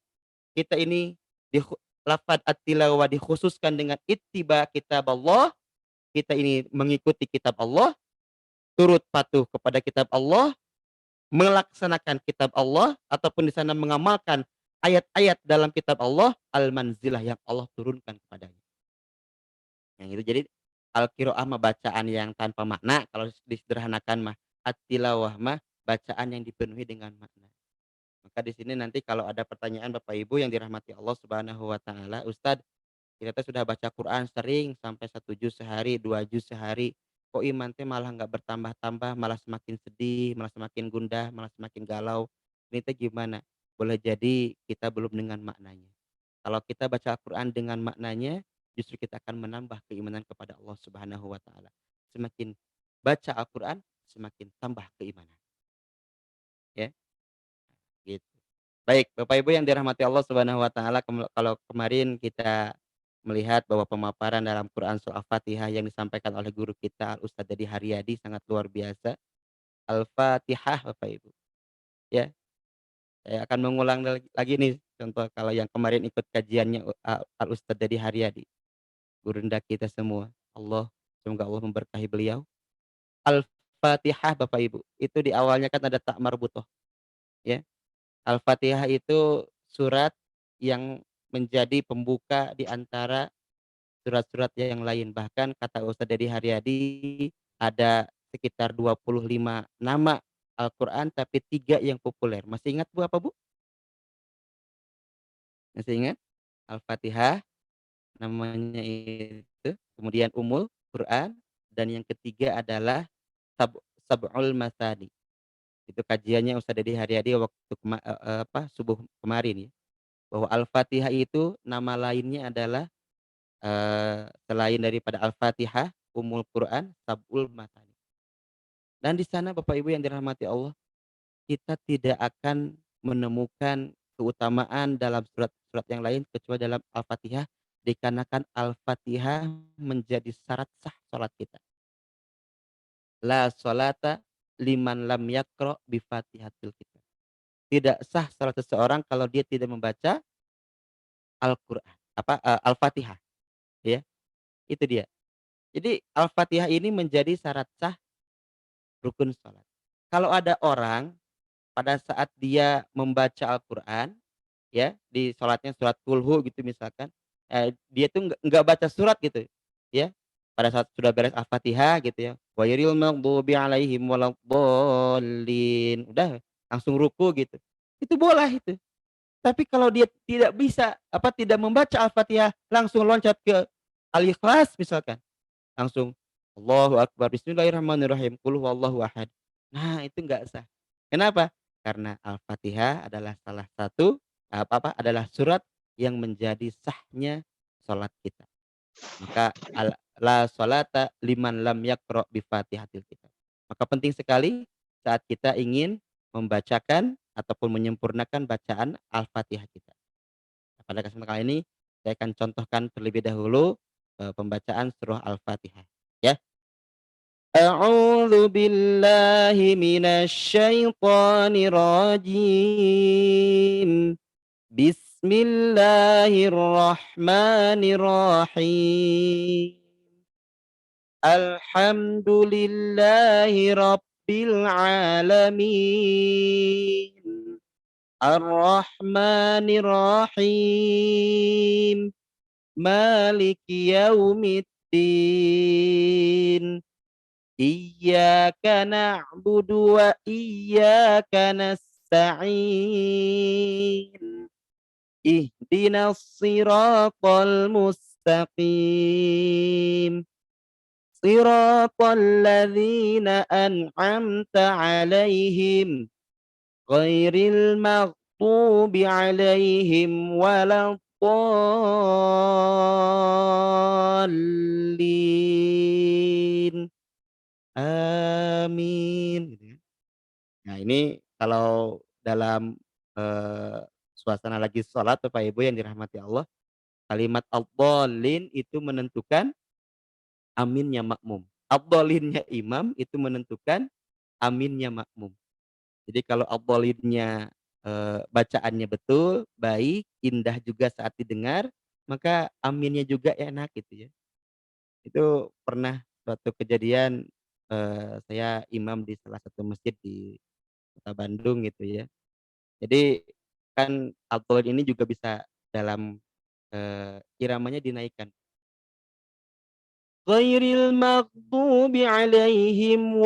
Kita ini di lafaz at-tilawah dikhususkan dengan ittiba kitab Allah. Kita ini mengikuti kitab Allah, turut patuh kepada kitab Allah, melaksanakan kitab Allah ataupun di sana mengamalkan ayat-ayat dalam kitab Allah al-manzilah yang Allah turunkan kepadanya. Yang itu jadi al-qiraah mah bacaan yang tanpa makna kalau disederhanakan mah. at-tilawah mah bacaan yang dipenuhi dengan makna. Maka di sini nanti kalau ada pertanyaan Bapak Ibu yang dirahmati Allah Subhanahu wa taala, "Ustadz, kita tuh sudah baca Quran sering sampai 1 juz sehari, 2 juz sehari. Kok iman teh malah nggak bertambah-tambah, malah semakin sedih, malah semakin gundah, malah semakin galau. Ini teh gimana?" Boleh jadi kita belum dengan maknanya. Kalau kita baca Al-Quran dengan maknanya, justru kita akan menambah keimanan kepada Allah Subhanahu wa taala. Semakin baca Al-Quran, semakin tambah keimanan, ya, gitu. Baik, Bapak Ibu yang dirahmati Allah Subhanahu wa taala, kalau kemarin kita melihat bahwa pemaparan dalam Quran surah Al-Fatihah yang disampaikan oleh guru kita Al-Ustadz Dedi Haryadi sangat luar biasa. Al-Fatihah Bapak Ibu, ya. Saya akan mengulang lagi nih contoh kalau yang kemarin ikut kajiannya Al-Ustadz Dedi Haryadi, gurunda kita semua. Semoga Allah memberkahi beliau. Al-Fatihah Bapak Ibu, itu di awalnya kan ada ta marbutoh, ya. Al-Fatihah itu surat yang menjadi pembuka di antara surat-surat yang lain. Bahkan kata Ustadz Dedi Haryadi ada sekitar 25 nama Al-Quran tapi 3 yang populer. Masih ingat Bu apa Bu? Masih ingat? Al-Fatihah namanya itu, kemudian Quran, dan yang ketiga adalah sab Sab'ul Masani. Itu kajiannya Ustadz Dedi Haryadi waktu subuh kemarin ya. Bahwa Al-Fatihah itu nama lainnya adalah selain daripada Al-Fatihah, Quran, Sab'ul Mathani. Dan di sana Bapak Ibu yang dirahmati Allah, kita tidak akan menemukan keutamaan dalam surat-surat yang lain kecuali dalam Al-Fatihah, dikarenakan Al-Fatihah menjadi syarat sah salat kita. La sholata liman lam yaqra bi Fatihatil kitab. Tidak sah salat seseorang kalau dia tidak membaca Al-Qur'an, Al-Fatihah, ya. Itu dia. Jadi Al-Fatihah ini menjadi syarat sah rukun salat. Kalau ada orang pada saat dia membaca Al-Qur'an, ya, di salatnya surat Qul gitu misalkan, dia tuh nggak baca surat gitu, ya. Pada saat sudah beres Al-Fatihah gitu ya, ghairil maghdubi alaihim waladdallin, udah langsung ruku gitu. Itu boleh itu. Tapi kalau dia tidak bisa, tidak membaca Al-Fatihah, langsung loncat ke Al-Ikhlas misalkan, langsung Allahu akbar, bismillahirrahmanirrahim, qul huwallahu ahad. Nah, itu enggak sah. Kenapa? Karena Al-Fatihah adalah salah satu adalah surat yang menjadi sahnya salat kita. Maka la sholata liman lam yaqra bi Fatihatil kitab. Maka penting sekali saat kita ingin membacakan ataupun menyempurnakan bacaan Al-Fatihah kita. Nah, pada kesempatan kali ini saya akan contohkan terlebih dahulu pembacaan surah Al-Fatihah, ya. A'udzu billahi minasy syaithanir rajim. Bismillahirrahmanirrahim. Alhamdulillahi rabbil alamin. Ar-Rahmanir Rahim. Maliki yaumiddin. Iyyaka na'budu wa iyyaka nasta'in. Ihdinas siratal mustaqim. Siratal ladzina an'amta 'alaihim ghairil maghdubi 'alaihim waladdallin. Amin, gitu ya. Nah, ini kalau dalam, suasana lagi sholat Bapak Ibu yang dirahmati Allah, kalimat ad-dallin itu menentukan aminnya makmum. Ad-dallinnya imam itu menentukan aminnya makmum. Jadi kalau ad-dallinnya, bacaannya betul, baik, indah juga saat didengar, maka aminnya juga enak gitu ya. Itu pernah suatu kejadian, saya imam di salah satu masjid di Kota Bandung gitu ya. Jadi kan ad-dallin ini juga bisa dalam, iramanya dinaikkan. Ghairil maghdubi 'alaihim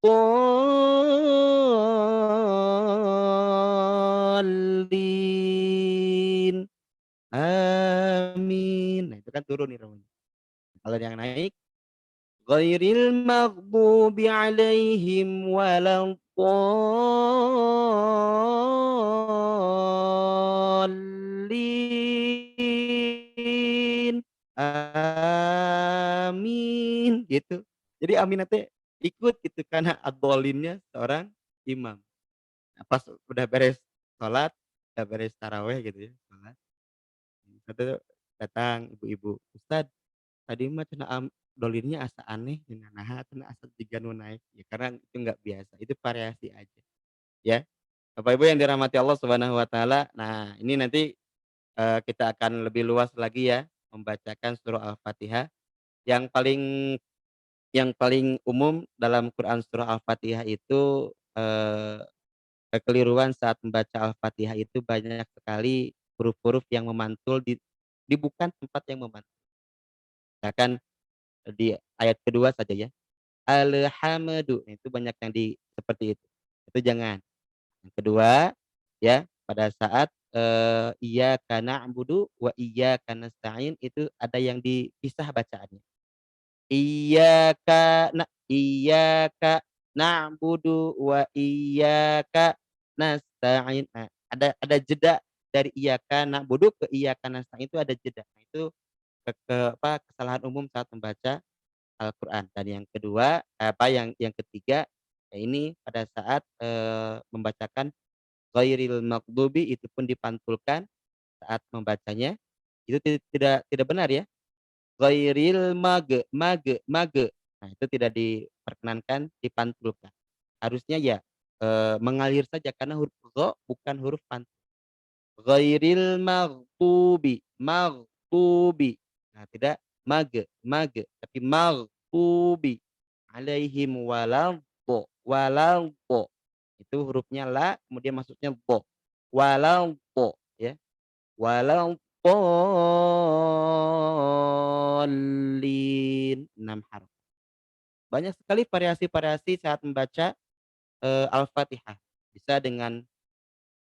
waladdallin. Amin. Nah, itu kan turun irama. Kalau yang naik, ghairil maghdubi alaihim waladdallin. Amin, gitu. Jadi aminah teh ikut gitu karena ad-dhallinnya seorang imam. Nah, pas udah beres sholat, udah beres taraweh gitu ya, sholat, itu datang ibu-ibu, "Ustad, tadi mah cenah dholinnya asa aneh cenah, naha cenah asa jiga nu naek?" Ya karena itu nggak biasa, itu variasi aja, ya. Bapak Ibu yang dirahmati Allah Subhanahu wa taala, nah ini nanti, kita akan lebih luas lagi ya, membacakan surah Al-Fatihah. Yang paling yang paling umum dalam Quran surah Al-Fatihah itu, kekeliruan saat membaca Al-Fatihah itu banyak sekali huruf-huruf yang memantul di bukan tempat yang memantul. Misalkan di ayat kedua saja ya, alhamdu, nah itu banyak yang seperti itu jangan. Yang kedua, ya, pada saat, iyyaka na'budu wa iyyaka nasta'in itu ada yang dipisah bacaannya. Iyyaka na'budu wa iyyaka nasta'in. Nah, ada jeda dari iyyaka na'budu ke iyyaka nasta'in itu ada jeda. Nah, itu kesalahan umum saat membaca Al-Qur'an. Dan yang kedua, yang ketiga, ya ini pada saat, membacakan ghairil maghdubi itu pun dipantulkan saat membacanya, itu tidak tidak benar ya, ghairil mage. Nah, itu tidak diperkenankan dipantulkan. Harusnya ya, mengalir saja karena huruf gha bukan huruf pantul. Ghairil maghdubi. Nah, tidak mage, tapi maghdubi alaihim waladdo. Itu hurufnya la, kemudian masuknya dho. Waladdo, ya. Waladhdallin, 6 harf. Banyak sekali variasi-variasi saat membaca, Al-Fatihah. Bisa dengan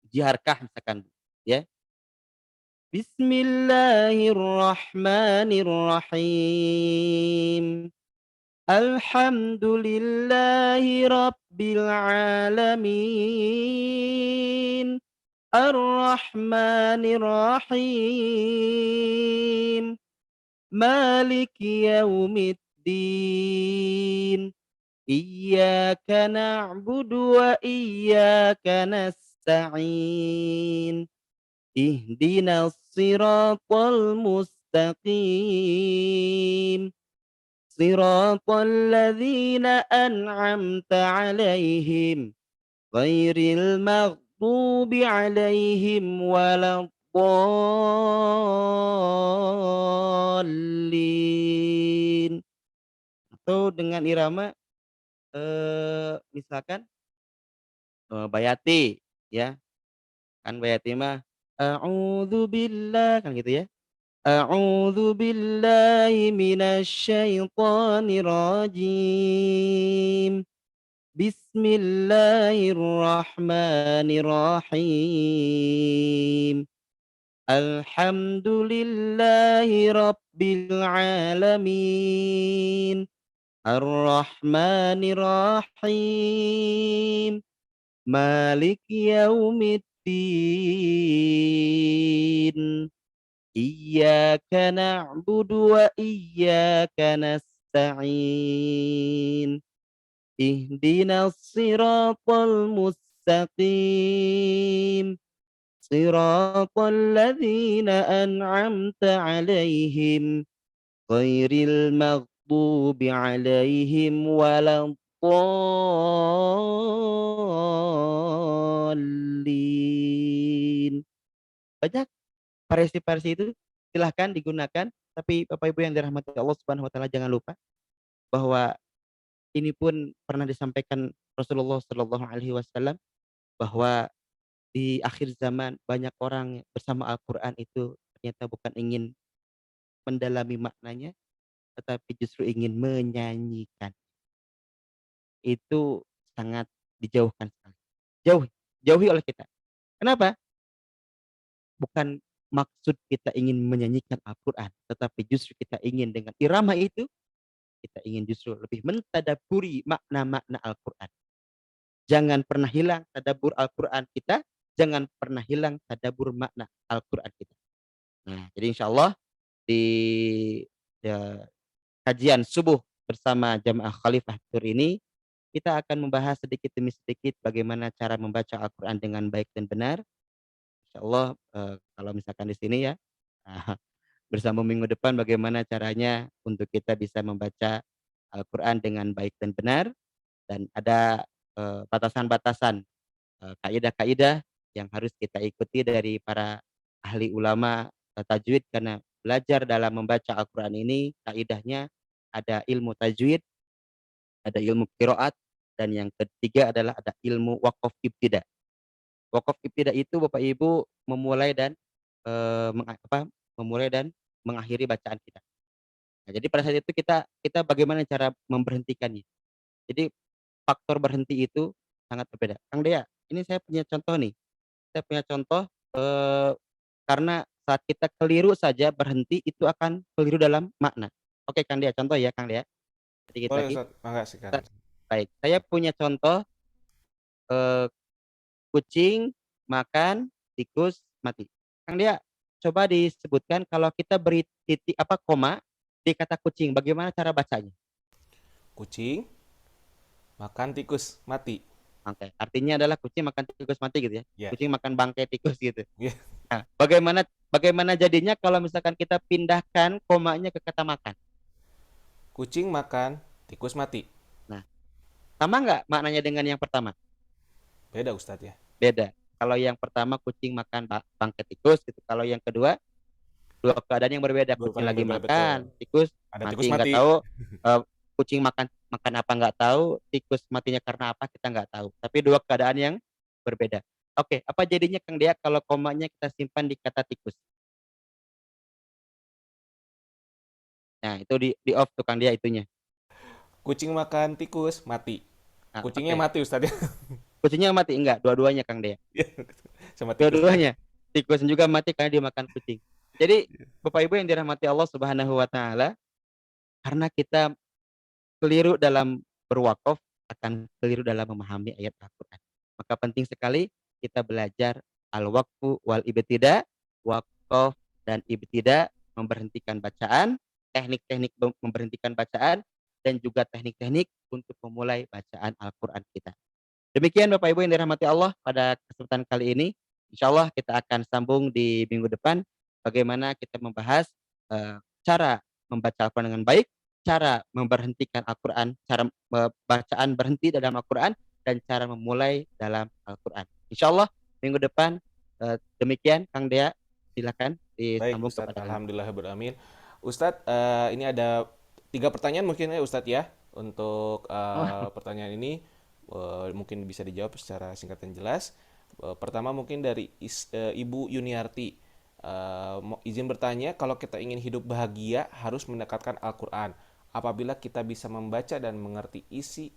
jiharkah misalkan, ya. Bismillahirrahmanirrahim. Alhamdulillahi rabbil alamin. Ar-Rahmanir Rahim. Maliki yaumiddin. Iyyaka na'budu wa iyyaka nasta'in. Ihdinas siratal mustaqim. Siratal ladzina an'amta 'alaihim ghairil maghdubi 'alaihim waladdallin. Atau dengan irama, misalkan, bayati, ya, kan bayati mah, a'udzubillah, kan gitu ya. A'udzubillahi minasyaitonir rajim. Bismillahirrahmanirrahim. Alhamdulillahi rabbil alamin. Ar-Rahmanir Rahim. Maliki yaumiddin. Iyyaka na'budu wa iyyaka nasta'in. Ihdinas siratal mustaqim. Siratal ladzina an'amta 'alaihim ghairil maghdubi 'alaihim waladdallin. Banyak variasi-variasi itu silahkan digunakan, tapi Bapak Ibu yang dirahmati Allah Subhanahu wa taala jangan lupa bahwa ini pun pernah disampaikan Rasulullah Shallallahu alaihi wasallam bahwa di akhir zaman banyak orang bersama Al-Qur'an itu ternyata bukan ingin mendalami maknanya, tetapi justru ingin menyanyikan. itu sangat dijauhkan sekali. Jauhi oleh kita. Kenapa? Bukan maksud kita ingin menyanyikan Al-Quran, tetapi justru kita ingin dengan irama itu, kita ingin justru lebih mentadaburi makna-makna Al-Quran. Jangan pernah hilang tadabur Al-Quran kita, jangan pernah hilang tadabur makna Al-Quran kita. Nah, jadi insya Allah di ya, kajian subuh bersama Jamaah Khalifah Tur ini, kita akan membahas sedikit demi sedikit bagaimana cara membaca Al-Quran dengan baik dan benar. Insya Allah kalau misalkan di sini ya, bersama minggu depan bagaimana caranya untuk kita bisa membaca Al-Quran dengan baik dan benar, dan ada batasan-batasan, kaidah-kaidah yang harus kita ikuti dari para ahli ulama tajwid, karena belajar dalam membaca Al-Quran ini kaidahnya ada ilmu tajwid, ada ilmu qiraat, dan yang ketiga adalah ada ilmu waqaf ibtida. Waqaf ibtida itu Bapak Ibu memulai dan memulai dan mengakhiri bacaan kita. Nah, jadi pada saat itu kita bagaimana cara memberhentikannya. Jadi faktor berhenti itu sangat berbeda. Kang Dea, ini saya punya contoh nih. Saya punya contoh karena saat kita keliru saja berhenti itu akan keliru dalam makna. Oke Kang Dea, contoh ya Kang Dea. Sedikit Boleh lagi. Ustaz, mangga silakan. Baik, saya punya contoh eh, kucing makan tikus mati. Kang Dea, coba disebutkan kalau kita beri titik koma di kata kucing, bagaimana cara bacanya? Kucing makan tikus mati. Oke, artinya adalah kucing makan tikus mati gitu ya. Ya. Kucing makan bangkai tikus gitu. Ya. Nah, bagaimana jadinya kalau misalkan kita pindahkan komanya ke kata makan? Kucing makan tikus mati. Nah, sama nggak maknanya dengan yang pertama? Beda Ustadz ya. Beda. Kalau yang pertama kucing makan bangkai tikus gitu. Kalau yang kedua dua keadaan yang berbeda. Dua Kucing kali yang lagi berbeda betul. makan, tikus Ada mati tikus nggak mati. tahu. Kucing makan makan apa nggak tahu, tikus matinya karena apa kita nggak tahu. Tapi dua keadaan yang berbeda. Oke, apa jadinya Kang Dea kalau komanya kita simpan di kata tikus? Nah, itu di off tuh Kang Dea itunya. Kucing makan tikus mati. Nah, Kucingnya oke. mati Ustadz ya. Kucingnya mati enggak? Dua-duanya Kang Dea. Sama tikusnya. Dua-duanya. Tikus juga mati karena dimakan kucing. Jadi Bapak Ibu yang dirahmati Allah Subhanahu wa taala, karena kita keliru dalam berwakaf akan keliru dalam memahami ayat Al-Qur'an. Maka penting sekali kita belajar al-waqfu wal ibtida, wakaf dan ibtida, memberhentikan bacaan, teknik-teknik memberhentikan bacaan, dan juga teknik-teknik untuk memulai bacaan Al-Qur'an kita. Demikian Bapak Ibu yang dirahmati Allah, pada kesempatan kali ini insya Allah kita akan sambung di minggu depan bagaimana kita membahas cara membaca Al-Quran dengan baik, cara memberhentikan Al-Quran, cara bacaan berhenti dalam Al-Quran, dan cara memulai dalam Al-Quran. Insya Allah minggu depan demikian Kang Dea, silakan Baik disambung Ustadz, kepada alhamdulillah beramin. Ustadz, ini ada 3 pertanyaan mungkin ya Ustadz ya. Untuk oh, pertanyaan ini mungkin bisa dijawab secara singkat dan jelas. Pertama mungkin dari Ibu Yuniarti. Izin bertanya, kalau kita ingin hidup bahagia harus mendekatkan Al-Quran. Apabila kita bisa membaca dan mengerti isi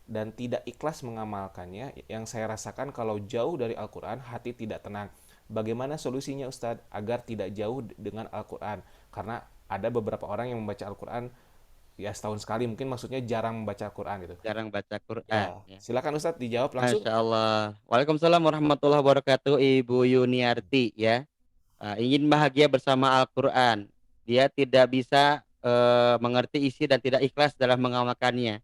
dan tidak ikhlas mengamalkannya, yang saya rasakan kalau jauh dari Al-Quran, hati tidak tenang. Bagaimana solusinya Ustadz agar tidak jauh dengan Al-Quran? Karena ada beberapa orang yang membaca Al-Quran ya setahun sekali, mungkin maksudnya jarang membaca Al-Quran gitu. jarang baca Quran Ya, ya. silakan Ustadz dijawab langsung. Masya Allah. Waalaikumsalam warahmatullahi wabarakatuh Ibu Yuniarti ya. Ingin bahagia bersama Al-Quran. Dia tidak bisa mengerti isi dan tidak ikhlas dalam mengamalkannya.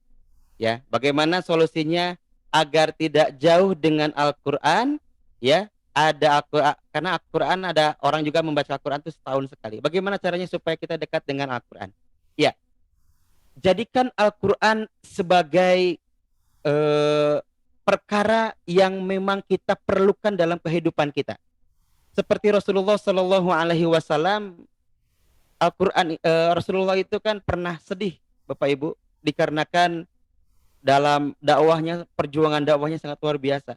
Ya, bagaimana solusinya agar tidak jauh dengan Al-Quran? Ya, ada Al-Quran, karena Al-Quran ada orang juga membaca Al-Quran itu setahun sekali. Bagaimana caranya supaya kita dekat dengan Al-Quran? Ya, jadikan Al-Quran sebagai eh, perkara yang memang kita perlukan dalam kehidupan kita. Seperti Rasulullah Shallallahu Alaihi Wasallam, Al-Quran Rasulullah itu kan pernah sedih, Bapak Ibu, dikarenakan dalam dakwahnya, perjuangan dakwahnya sangat luar biasa.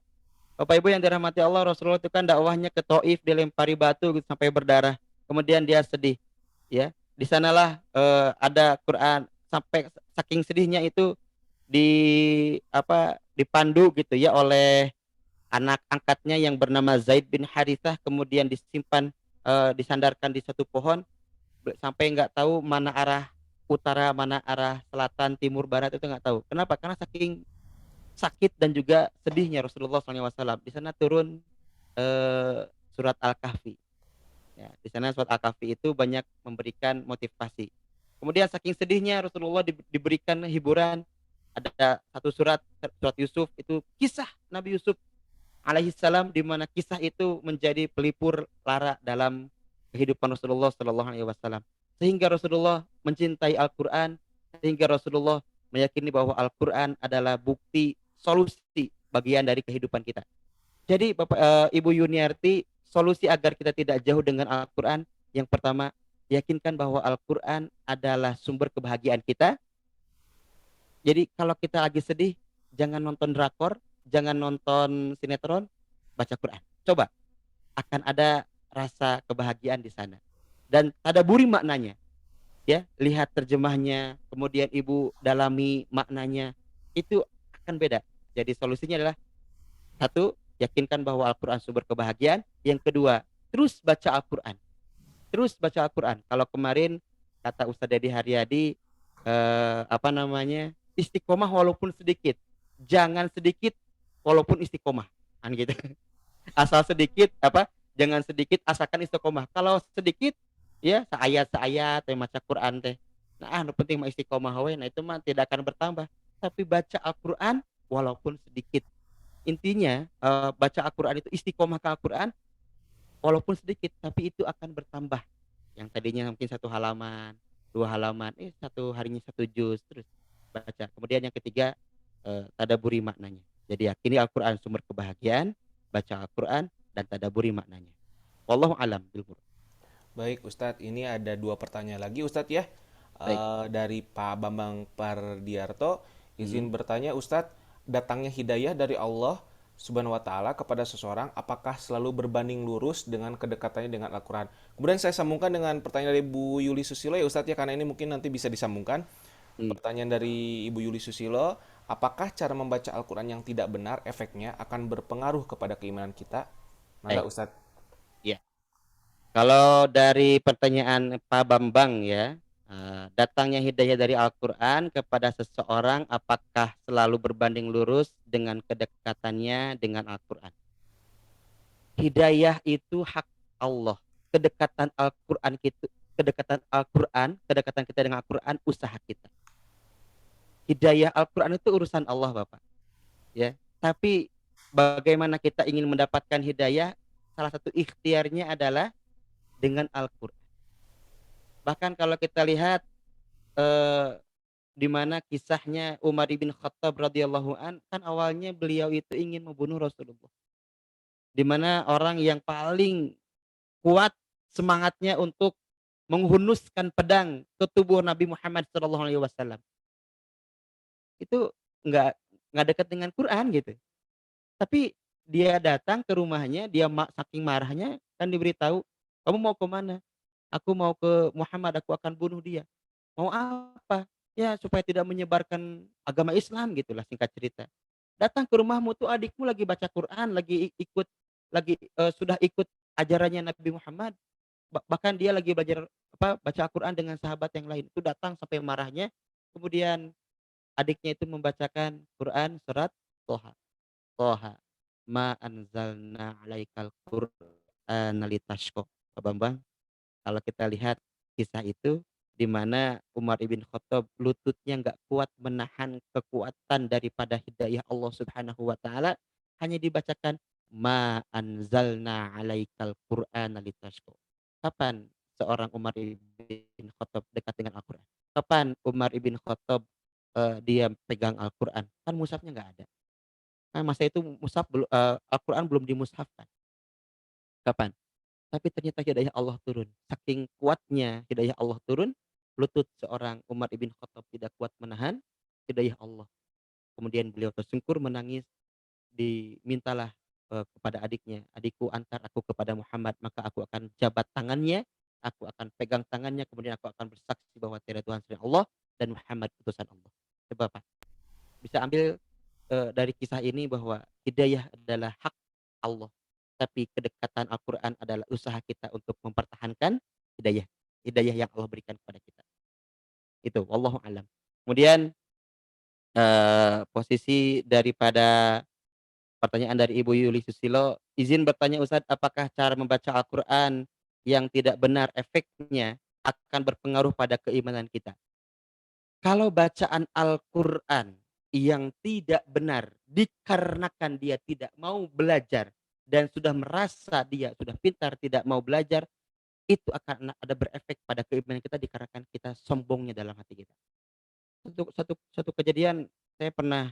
Bapak Ibu yang dirahmati Allah, Rasulullah itu kan dakwahnya ke Taif, dilempari batu gitu, sampai berdarah. Kemudian dia sedih, ya. Di sanalah ada Quran, sampai saking sedihnya itu di dipandu gitu ya oleh anak angkatnya yang bernama Zaid bin Harithah, kemudian disimpan disandarkan di satu pohon sampai nggak tahu mana arah utara, mana arah selatan, timur, barat itu nggak tahu. Kenapa? Karena saking sakit dan juga sedihnya Rasulullah SAW. Di sana turun surat Al-Kahfi. Ya, di sana surat Al-Kahfi itu banyak memberikan motivasi. Kemudian saking sedihnya Rasulullah diberikan hiburan. Ada satu surat Yusuf, itu kisah Nabi Yusuf alaihissalam, di mana kisah itu menjadi pelipur lara dalam kehidupan Rasulullah Shallallahu Alaihi Wasallam, sehingga Rasulullah mencintai Al-Quran, sehingga Rasulullah meyakini bahwa Al-Quran adalah bukti solusi bagian dari kehidupan kita. Jadi Bapak Ibu Yuniarti, solusi agar kita tidak jauh dengan Al-Quran, yang pertama, yakinkan bahwa Al-Quran adalah sumber kebahagiaan kita. Jadi kalau kita lagi sedih, jangan nonton drakor, jangan nonton sinetron, baca Quran. Coba, akan ada rasa kebahagiaan di sana. Dan tadabburi maknanya, ya, lihat terjemahnya, kemudian ibu dalami maknanya, itu akan beda. Jadi solusinya adalah satu, yakinkan bahwa Al-Quran sumber kebahagiaan. Yang kedua, terus baca Al-Quran. Terus baca Al-Quran. Kalau kemarin kata Ustadz Dedi Haryadi, istiqomah walaupun sedikit. Jangan sedikit walaupun istiqomah. Kan gitu. Asal sedikit jangan sedikit asalkan istiqomah. Kalau sedikit ya seayat baca Quran teh. Nah, penting mah istiqomah we, nah itu mah tidak akan bertambah. Tapi baca Al-Quran walaupun sedikit. Intinya baca Al-Quran itu istiqomah ke Al-Quran walaupun sedikit, tapi itu akan bertambah. Yang tadinya mungkin satu halaman, dua halaman, satu harinya satu juz, terus baca. Kemudian yang ketiga, tadaburi maknanya. Jadi yakini Al-Quran sumber kebahagiaan, baca Al-Quran, dan tadaburi maknanya. Wallahu alam bil murad. Baik Ustadz, ini ada dua pertanyaan lagi Ustadz ya. Baik. Dari Pak Bambang Pardiarto, Hmm. izin bertanya Ustadz, datangnya hidayah dari Allah Subhanahu wa taala kepada seseorang apakah selalu berbanding lurus dengan kedekatannya dengan Al-Qur'an? Kemudian saya sambungkan dengan pertanyaan dari Bu Yuli Susilo ya Ustadz ya, karena ini mungkin nanti bisa disambungkan. Hmm. Pertanyaan dari Ibu Yuli Susilo, apakah cara membaca Al-Qur'an yang tidak benar efeknya akan berpengaruh kepada keimanan kita? Mangga Baik. Ustadz. Ya. Kalau dari pertanyaan Pak Bambang ya, datangnya hidayah dari Al-Quran kepada seseorang apakah selalu berbanding lurus dengan kedekatannya dengan Al-Quran? Hidayah itu hak Allah. Kedekatan Al-Quran kita, kedekatan kita dengan Al-Quran usaha kita. Hidayah Al-Quran itu urusan Allah, Bapak. Ya, tapi bagaimana kita ingin mendapatkan hidayah? Salah satu ikhtiarnya adalah dengan Al-Quran. Bahkan kalau kita lihat eh, di mana kisahnya Umar bin Khattab radhiyallahu an, kan awalnya beliau itu ingin membunuh Rasulullah. Di mana orang yang paling kuat semangatnya untuk menghunuskan pedang ke tubuh Nabi Muhammad SAW itu nggak nggak dekat dengan Quran gitu. Tapi dia datang ke rumahnya, dia saking marahnya kan diberitahu, kamu mau ke mana? Aku mau ke Muhammad, aku akan bunuh dia. Mau apa? Ya supaya tidak menyebarkan agama Islam gitulah singkat cerita. Datang ke rumahmu tuh adikmu lagi baca Quran, sudah ikut ajarannya Nabi Muhammad. Bahkan dia lagi belajar baca Al-Quran dengan sahabat yang lain. Itu datang sampai marahnya. Kemudian adiknya itu membacakan Quran surat Toha. Toha. Ma anzalna alaikal Qur'ana litashqa. Pak Bambang, kalau kita lihat kisah itu di mana Umar ibn Khattab lututnya nggak kuat menahan kekuatan daripada hidayah Allah Subhanahu wa taala, hanya dibacakan ma anzalna alaikal Qur'ana litashqa. Kapan seorang Umar ibn Khattab dekat dengan Al-Qur'an? Kapan Umar ibn Khattab dia pegang Al-Qur'an? Kan mushafnya nggak ada. Kan masa itu Al-Qur'an belum dimushafkan. Kapan? Tapi ternyata hidayah Allah turun. Saking kuatnya hidayah Allah turun, lutut seorang Umar ibn Khattab tidak kuat menahan hidayah Allah. Kemudian beliau tersungkur menangis, dimintalah kepada adiknya, adikku antar aku kepada Muhammad, maka aku akan jabat tangannya, aku akan pegang tangannya, kemudian aku akan bersaksi bahwa tiada Tuhan selain Allah dan Muhammad utusan Allah. Coba Pak, bisa ambil dari kisah ini bahwa hidayah adalah hak Allah, tapi kedekatan Al-Qur'an adalah usaha kita untuk mempertahankan hidayah hidayah yang Allah berikan kepada kita. Itu, wallahu alam. Kemudian, posisi daripada pertanyaan dari Ibu Yuli Susilo, izin bertanya Ustadz, apakah cara membaca Al-Qur'an yang tidak benar efeknya akan berpengaruh pada keimanan kita? Kalau bacaan Al-Qur'an yang tidak benar dikarenakan dia tidak mau belajar dan sudah merasa dia sudah pintar tidak mau belajar, itu akan ada berefek pada keimanan kita dikarenakan kita sombongnya dalam hati kita. Satu satu satu kejadian saya pernah,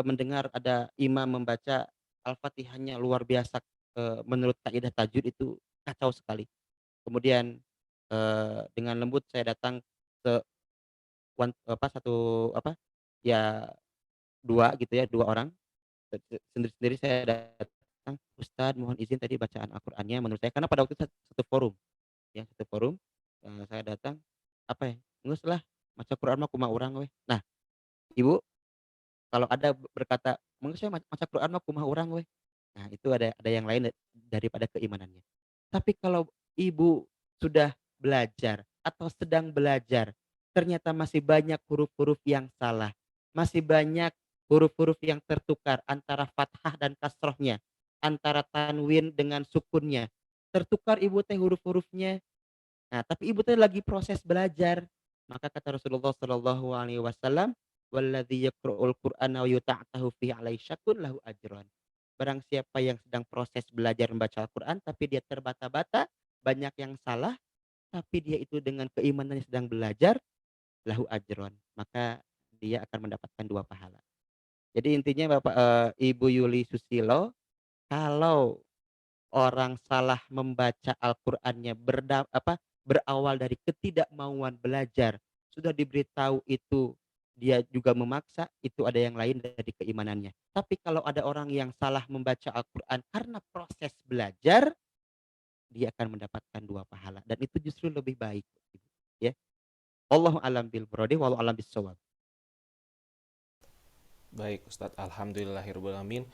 mendengar ada imam membaca Al-Fatihahnya luar biasa, menurut kaidah tajwid itu kacau sekali. Kemudian, dengan lembut saya datang ke satu apa, ya 2 gitu ya, 2 orang, sendiri-sendiri saya datang, "Ustadz mohon izin tadi bacaan Al-Qur'annya menurut saya" karena pada waktu itu satu forum ya, satu forum, saya datang, "Apa ya? Geus lah maca Quran mah kumaha urang weh." Nah, Ibu kalau ada berkata, "Geus we maca Quran mah kumaha urang weh." Nah, itu ada yang lain daripada keimanannya. Tapi kalau Ibu sudah belajar atau sedang belajar, ternyata masih banyak huruf-huruf yang salah, masih banyak huruf-huruf yang tertukar antara fathah dan kasrohnya, antara tanwin dengan sukunnya. Tertukar Ibu teh huruf-hurufnya. Nah, tapi Ibu teh lagi proses belajar. Maka kata Rasulullah Shallallahu alaihi wasallam, "Walladzi yaqra'ul Qur'ana wa yuta'tahu fihi 'alaihi syakkun lahu ajran." Barang siapa yang sedang proses belajar membaca Al-Qur'an tapi dia terbata-bata, banyak yang salah, tapi dia itu dengan keimanannya sedang belajar, lahu ajron, maka dia akan mendapatkan 2 pahala. Jadi intinya Bapak Ibu Yuli Susilo, kalau orang salah membaca Al-Qur'annya berawal dari ketidakmauan belajar, sudah diberitahu itu dia juga memaksa, itu ada yang lain dari keimanannya. Tapi kalau ada orang yang salah membaca Al-Qur'an karena proses belajar, dia akan mendapatkan 2 pahala dan itu justru lebih baik, gitu, ya. Wallahu a'lam bil birodi wallahu a'lam bissawab. Baik Ustadz, alhamdulillahirobbilalamin.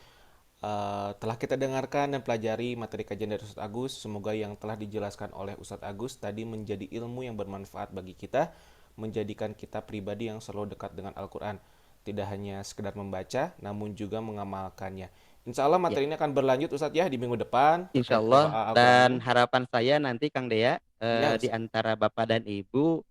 Telah kita dengarkan dan pelajari materi kajian dari Ustadz Agus. Semoga yang telah dijelaskan oleh Ustadz Agus tadi menjadi ilmu yang bermanfaat bagi kita, menjadikan kita pribadi yang selalu dekat dengan Al-Quran. Tidak hanya sekedar membaca, namun juga mengamalkannya. Insya Allah Ya. materi ini akan berlanjut Ustadz ya di minggu depan terkait Insyaallah qiraah Al-Quran ini. dan harapan saya nanti Kang Dea, Ya di Ustadz, antara Bapak dan Ibu,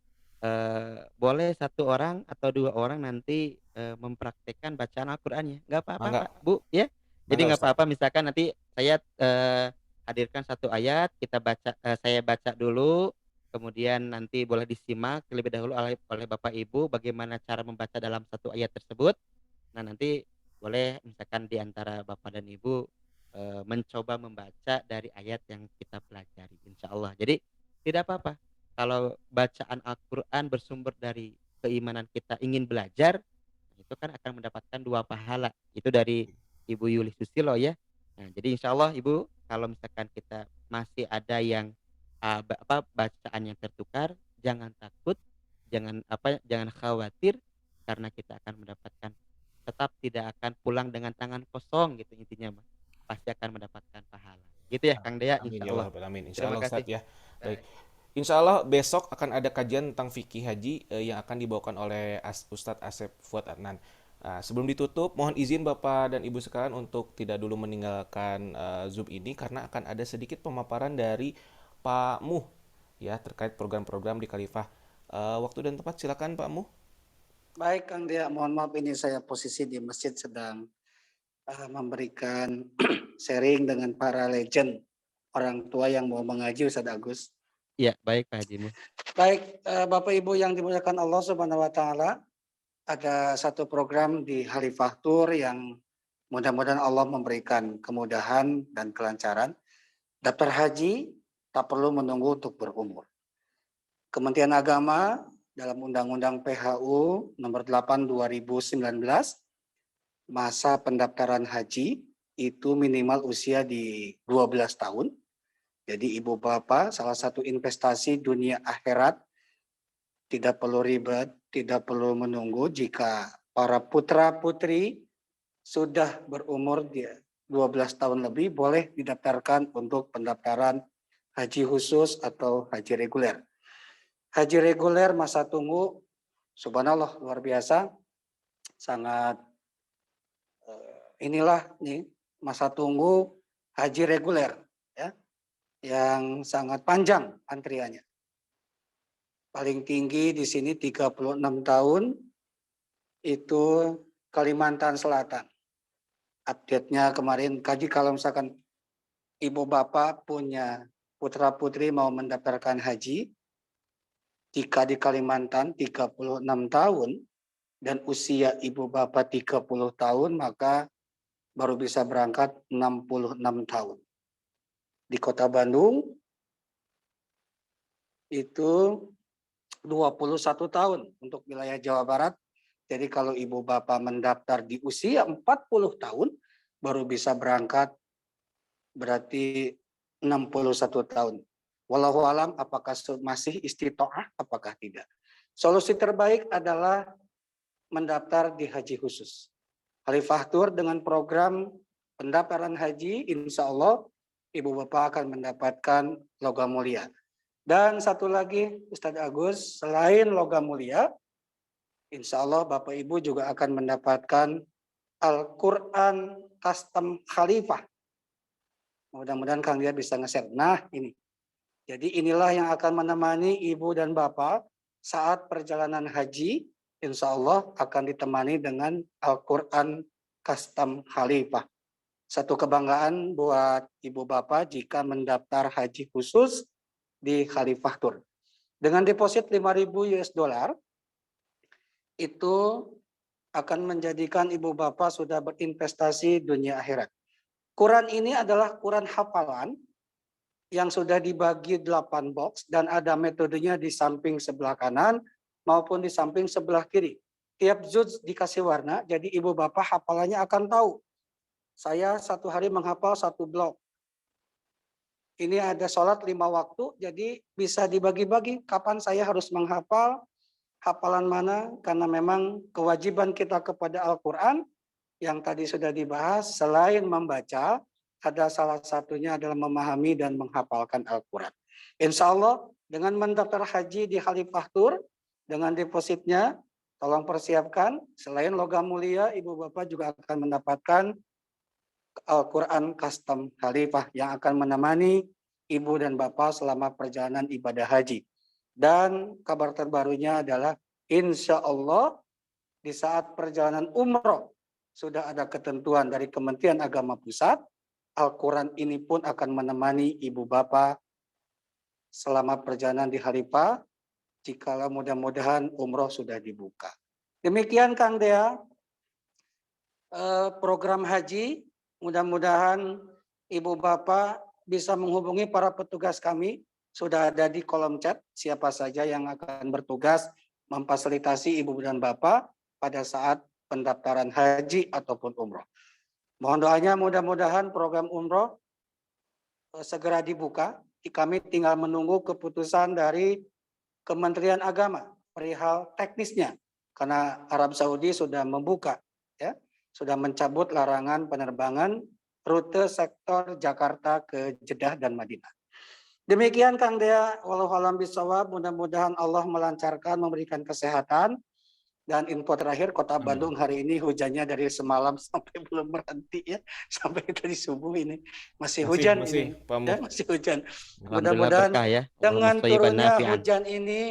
boleh satu orang atau 2 orang nanti, mempraktekkan bacaan Al-Qur'annya, nggak apa-apa mangga, Kak, Bu, ya. Jadi mangga nggak Ustadz. apa-apa misalkan nanti saya, hadirkan satu ayat, kita baca saya baca dulu, kemudian nanti boleh disimak terlebih dahulu oleh Bapak Ibu bagaimana cara membaca dalam satu ayat tersebut. Nah, nanti boleh misalkan di antara Bapak dan Ibu, mencoba membaca dari ayat yang kita pelajari, insya Allah. Jadi tidak apa-apa kalau bacaan Al-Qur'an bersumber dari keimanan kita ingin belajar, itu kan akan mendapatkan 2 pahala. Itu dari Ibu Yuli Susilo ya. Nah, jadi insya Allah Ibu, kalau misalkan kita masih ada yang, bacaan yang tertukar, jangan takut, jangan khawatir karena kita akan mendapatkan tetap tidak akan pulang dengan tangan kosong gitu intinya mah. Pasti akan mendapatkan pahala. Gitu ya Kang Dea, Amin insya ya Allah. Allah, amin. Insya Terima Allah kasih. Ustadz ya. Baik. Baik. Insya Allah besok akan ada kajian tentang fikih haji yang akan dibawakan oleh Ustadz Asep Fuad Adnan. Sebelum ditutup, mohon izin Bapak dan Ibu sekalian untuk tidak dulu meninggalkan Zoom ini karena akan ada sedikit pemaparan dari Pak Muh ya terkait program-program di Khalifah. Waktu dan tempat silakan Pak Muh. Baik, Kang Dea, mohon maaf ini saya posisi di masjid sedang memberikan sharing dengan para legend orang tua yang mau mengaji Ustadz Agus. Iya, baik Pak Haji Muh. Baik, Bapak Ibu yang dimuliakan Allah Subhanahu wa taala, ada satu program di Khalifah Tour yang mudah-mudahan Allah memberikan kemudahan dan kelancaran. Daftar haji tak perlu menunggu untuk berumur. Kementerian Agama dalam Undang-Undang PHU Nomor 8 2019, masa pendaftaran haji itu minimal usia di 12 tahun. Jadi ibu bapak, salah satu investasi dunia akhirat, tidak perlu ribet, tidak perlu menunggu jika para putra-putri sudah berumur 12 tahun lebih boleh didaftarkan untuk pendaftaran haji khusus atau haji reguler. Haji reguler masa tunggu, subhanallah luar biasa, sangat inilah nih masa tunggu haji reguler ya, yang sangat panjang antriannya. Paling tinggi di sini 36 tahun itu Kalimantan Selatan. Update-nya kemarin kaji, kalau misalkan ibu bapak punya putra putri mau mendaftarkan haji, jika di Kalimantan 36 tahun dan usia ibu bapak 30 tahun, maka baru bisa berangkat 66 tahun. Di Kota Bandung itu 21 tahun untuk wilayah Jawa Barat. Jadi kalau ibu bapak mendaftar di usia 40 tahun baru bisa berangkat, berarti 61 tahun. Wallahu alam apakah masih istitoah, apakah tidak. Solusi terbaik adalah mendaftar di haji khusus. Khalifah Tour dengan program pendaftaran haji, insya Allah ibu bapak akan mendapatkan logam mulia. Dan satu lagi Ustadz Agus, selain logam mulia, insya Allah bapak ibu juga akan mendapatkan Al-Quran custom Khalifah. Mudah-mudahan Kang Dia bisa nge-share. Nah ini, jadi inilah yang akan menemani ibu dan bapak saat perjalanan haji, insya Allah akan ditemani dengan Al-Quran custom Khalifah. Satu kebanggaan buat ibu bapak jika mendaftar haji khusus di Khalifah Tour. Dengan deposit 5.000 US dollar, itu akan menjadikan ibu bapak sudah berinvestasi dunia akhirat. Quran ini adalah Quran hafalan yang sudah dibagi 8 box dan ada metodenya di samping sebelah kanan maupun di samping sebelah kiri. Tiap juz dikasih warna, jadi ibu bapak hafalannya akan tahu. Saya satu hari menghafal 1 blok. Ini ada sholat 5 waktu, jadi bisa dibagi-bagi kapan saya harus menghafal, hafalan mana, karena memang kewajiban kita kepada Al-Quran yang tadi sudah dibahas, selain membaca, ada salah satunya adalah memahami dan menghafalkan Al-Quran. Insya Allah dengan mendaftar haji di Khalifah Tour, dengan depositnya, tolong persiapkan, selain logam mulia, ibu bapak juga akan mendapatkan Al-Quran custom Khalifah yang akan menemani ibu dan bapak selama perjalanan ibadah haji. Dan kabar terbarunya adalah insya Allah di saat perjalanan umroh sudah ada ketentuan dari Kementerian Agama Pusat, Al-Quran ini pun akan menemani ibu bapak selama perjalanan di Khalifah, jikalau mudah-mudahan umroh sudah dibuka. Demikian Kang Dea, program haji. Mudah-mudahan ibu bapak bisa menghubungi para petugas kami. Sudah ada di kolom chat siapa saja yang akan bertugas memfasilitasi ibu dan bapak pada saat pendaftaran haji ataupun umroh. Mohon doanya mudah-mudahan program umroh segera dibuka. Kami tinggal menunggu keputusan dari Kementerian Agama perihal teknisnya. Karena Arab Saudi sudah membuka, ya, sudah mencabut larangan penerbangan rute sektor Jakarta ke Jeddah dan Madinah. Demikian Kang Dea, wallahu a'lam bishawab. Mudah-mudahan Allah melancarkan, memberikan kesehatan. Dan info terakhir, Kota Bandung hari ini hujannya dari semalam sampai belum berhenti ya, sampai tadi subuh ini masih hujan ini, Pak Mu. ya, masih hujan. Alhamdulillah Mudah-mudahan berkah ya. dengan Allahumma shayyiban turunnya nafi'an. hujan ini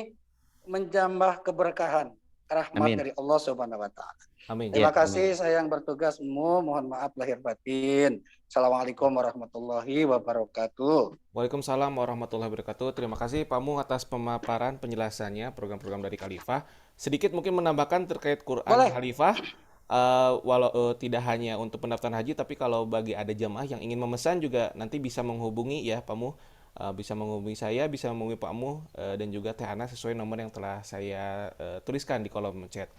menambah keberkahan, rahmat Amin. dari Allah Subhanahu wa Ta'ala. Amin. Terima Ya, kasih saya yang bertugas, mohon maaf lahir batin. Assalamualaikum warahmatullahi wabarakatuh. Waalaikumsalam warahmatullahi wabarakatuh. Terima kasih Pak Mu atas pemaparan penjelasannya program-program dari Khalifah. Sedikit mungkin menambahkan terkait Quran Boleh. Khalifah. Walau tidak hanya untuk pendaftaran haji, tapi kalau bagi ada jamaah yang ingin memesan juga nanti bisa menghubungi ya Pak Mu. Bisa menghubungi saya, bisa menghubungi Pak Mu dan juga Teh Ana sesuai nomor yang telah saya tuliskan di kolom chat.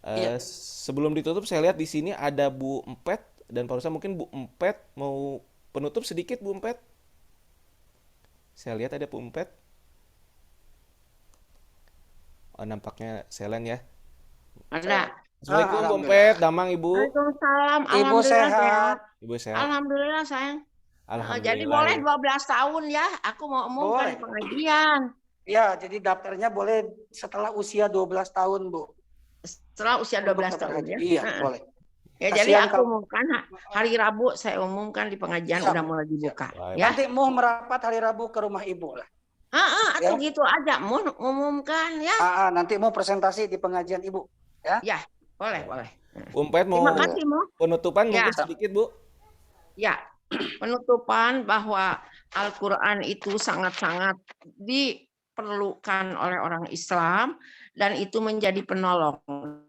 Iya. Sebelum ditutup saya lihat di sini ada Bu Empet dan Pak Rustam, mungkin Bu Empet mau penutup sedikit Bu Empet. Saya lihat ada Bu Empet. Oh, nampaknya Selen ya. Ada. Assalamualaikum Bu Alhamdulillah. Empet, damang Ibu. Waalaikumsalam. Ibu Alhamdulillah sehat? sehat. Ibu sehat? Alhamdulillah sayang. Jadi Alhamdulillah boleh ya. 12 tahun ya. Aku mau umumkan Boleh. di pengajian. Ya, jadi daftarnya boleh setelah usia 12 tahun, Bu. Setelah usia Untuk 12 daftar tahun haji. ya. Iya, Heeh. boleh. Ya, jadi Kasihan aku kalau umumkan hari Rabu saya umumkan di pengajian siap, udah mulai dibuka Baik. ya. nanti mau merapat hari Rabu ke rumah Ibu lah. Atau Ya. gitu aja mau umumkan ya. Nanti mau presentasi di pengajian Ibu. Ya, boleh. Bu Empet Terima mau kasih, Mo. penutupan Ya. mungkin sedikit Bu. Ya, penutupan bahwa Al-Quran itu sangat-sangat diperlukan oleh orang Islam dan itu menjadi penolong.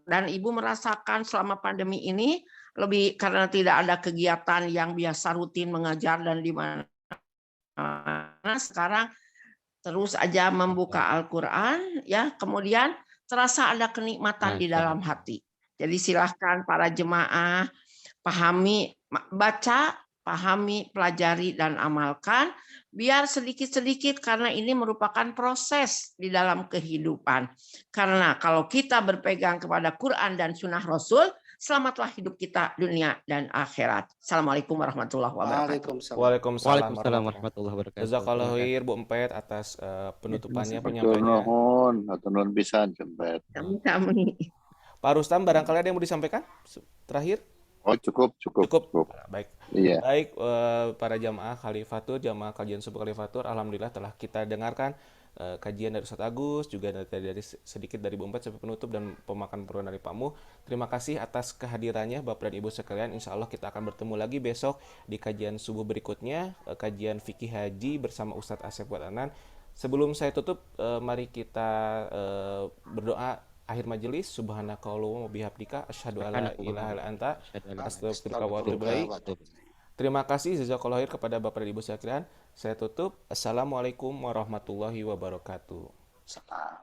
Dan Ibu merasakan selama pandemi ini lebih karena tidak ada kegiatan yang biasa rutin mengajar dan di mana sekarang terus aja membuka Al-Quran ya, kemudian terasa ada kenikmatan di dalam hati. Jadi silahkan para jemaah pahami, baca, pahami, pelajari, dan amalkan, biar sedikit-sedikit karena ini merupakan proses di dalam kehidupan. Karena kalau kita berpegang kepada Quran dan Sunnah Rasul, selamatlah hidup kita dunia dan akhirat. Assalamualaikum warahmatullahi wabarakatuh. Waalaikumsalam warahmatullahi wabarakatuh. Jazakallahu khair Bu Empet atas penutupannya, penyampaiannya. Hatur nuhun pisan Empet. Kami. Pak Rustam, barangkali ada yang mau disampaikan terakhir? Oh, cukup. Baik. Iya. Baik, para jamaah Khalifatur, jamaah kajian subuh Khalifatur, alhamdulillah telah kita dengarkan kajian dari Ustaz Agus, juga dari sedikit dari Bu Empet sampai penutup dan pemakan peruan dari Pak Mu. Terima kasih atas kehadirannya Bapak dan Ibu sekalian. Insya Allah kita akan bertemu lagi besok di kajian subuh berikutnya, kajian fikih haji bersama Ustadz Asep Watanan. Sebelum saya tutup, mari kita berdoa akhir majelis. Subhanakallahumma wa bihamdika asyhadu alla ilaha illa anta astaghfiruka wa atubu ilaik. Terima kasih jazakallahu khair kepada Bapak dan Ibu sekalian. Saya tutup. Assalamualaikum warahmatullahi wabarakatuh. Salam.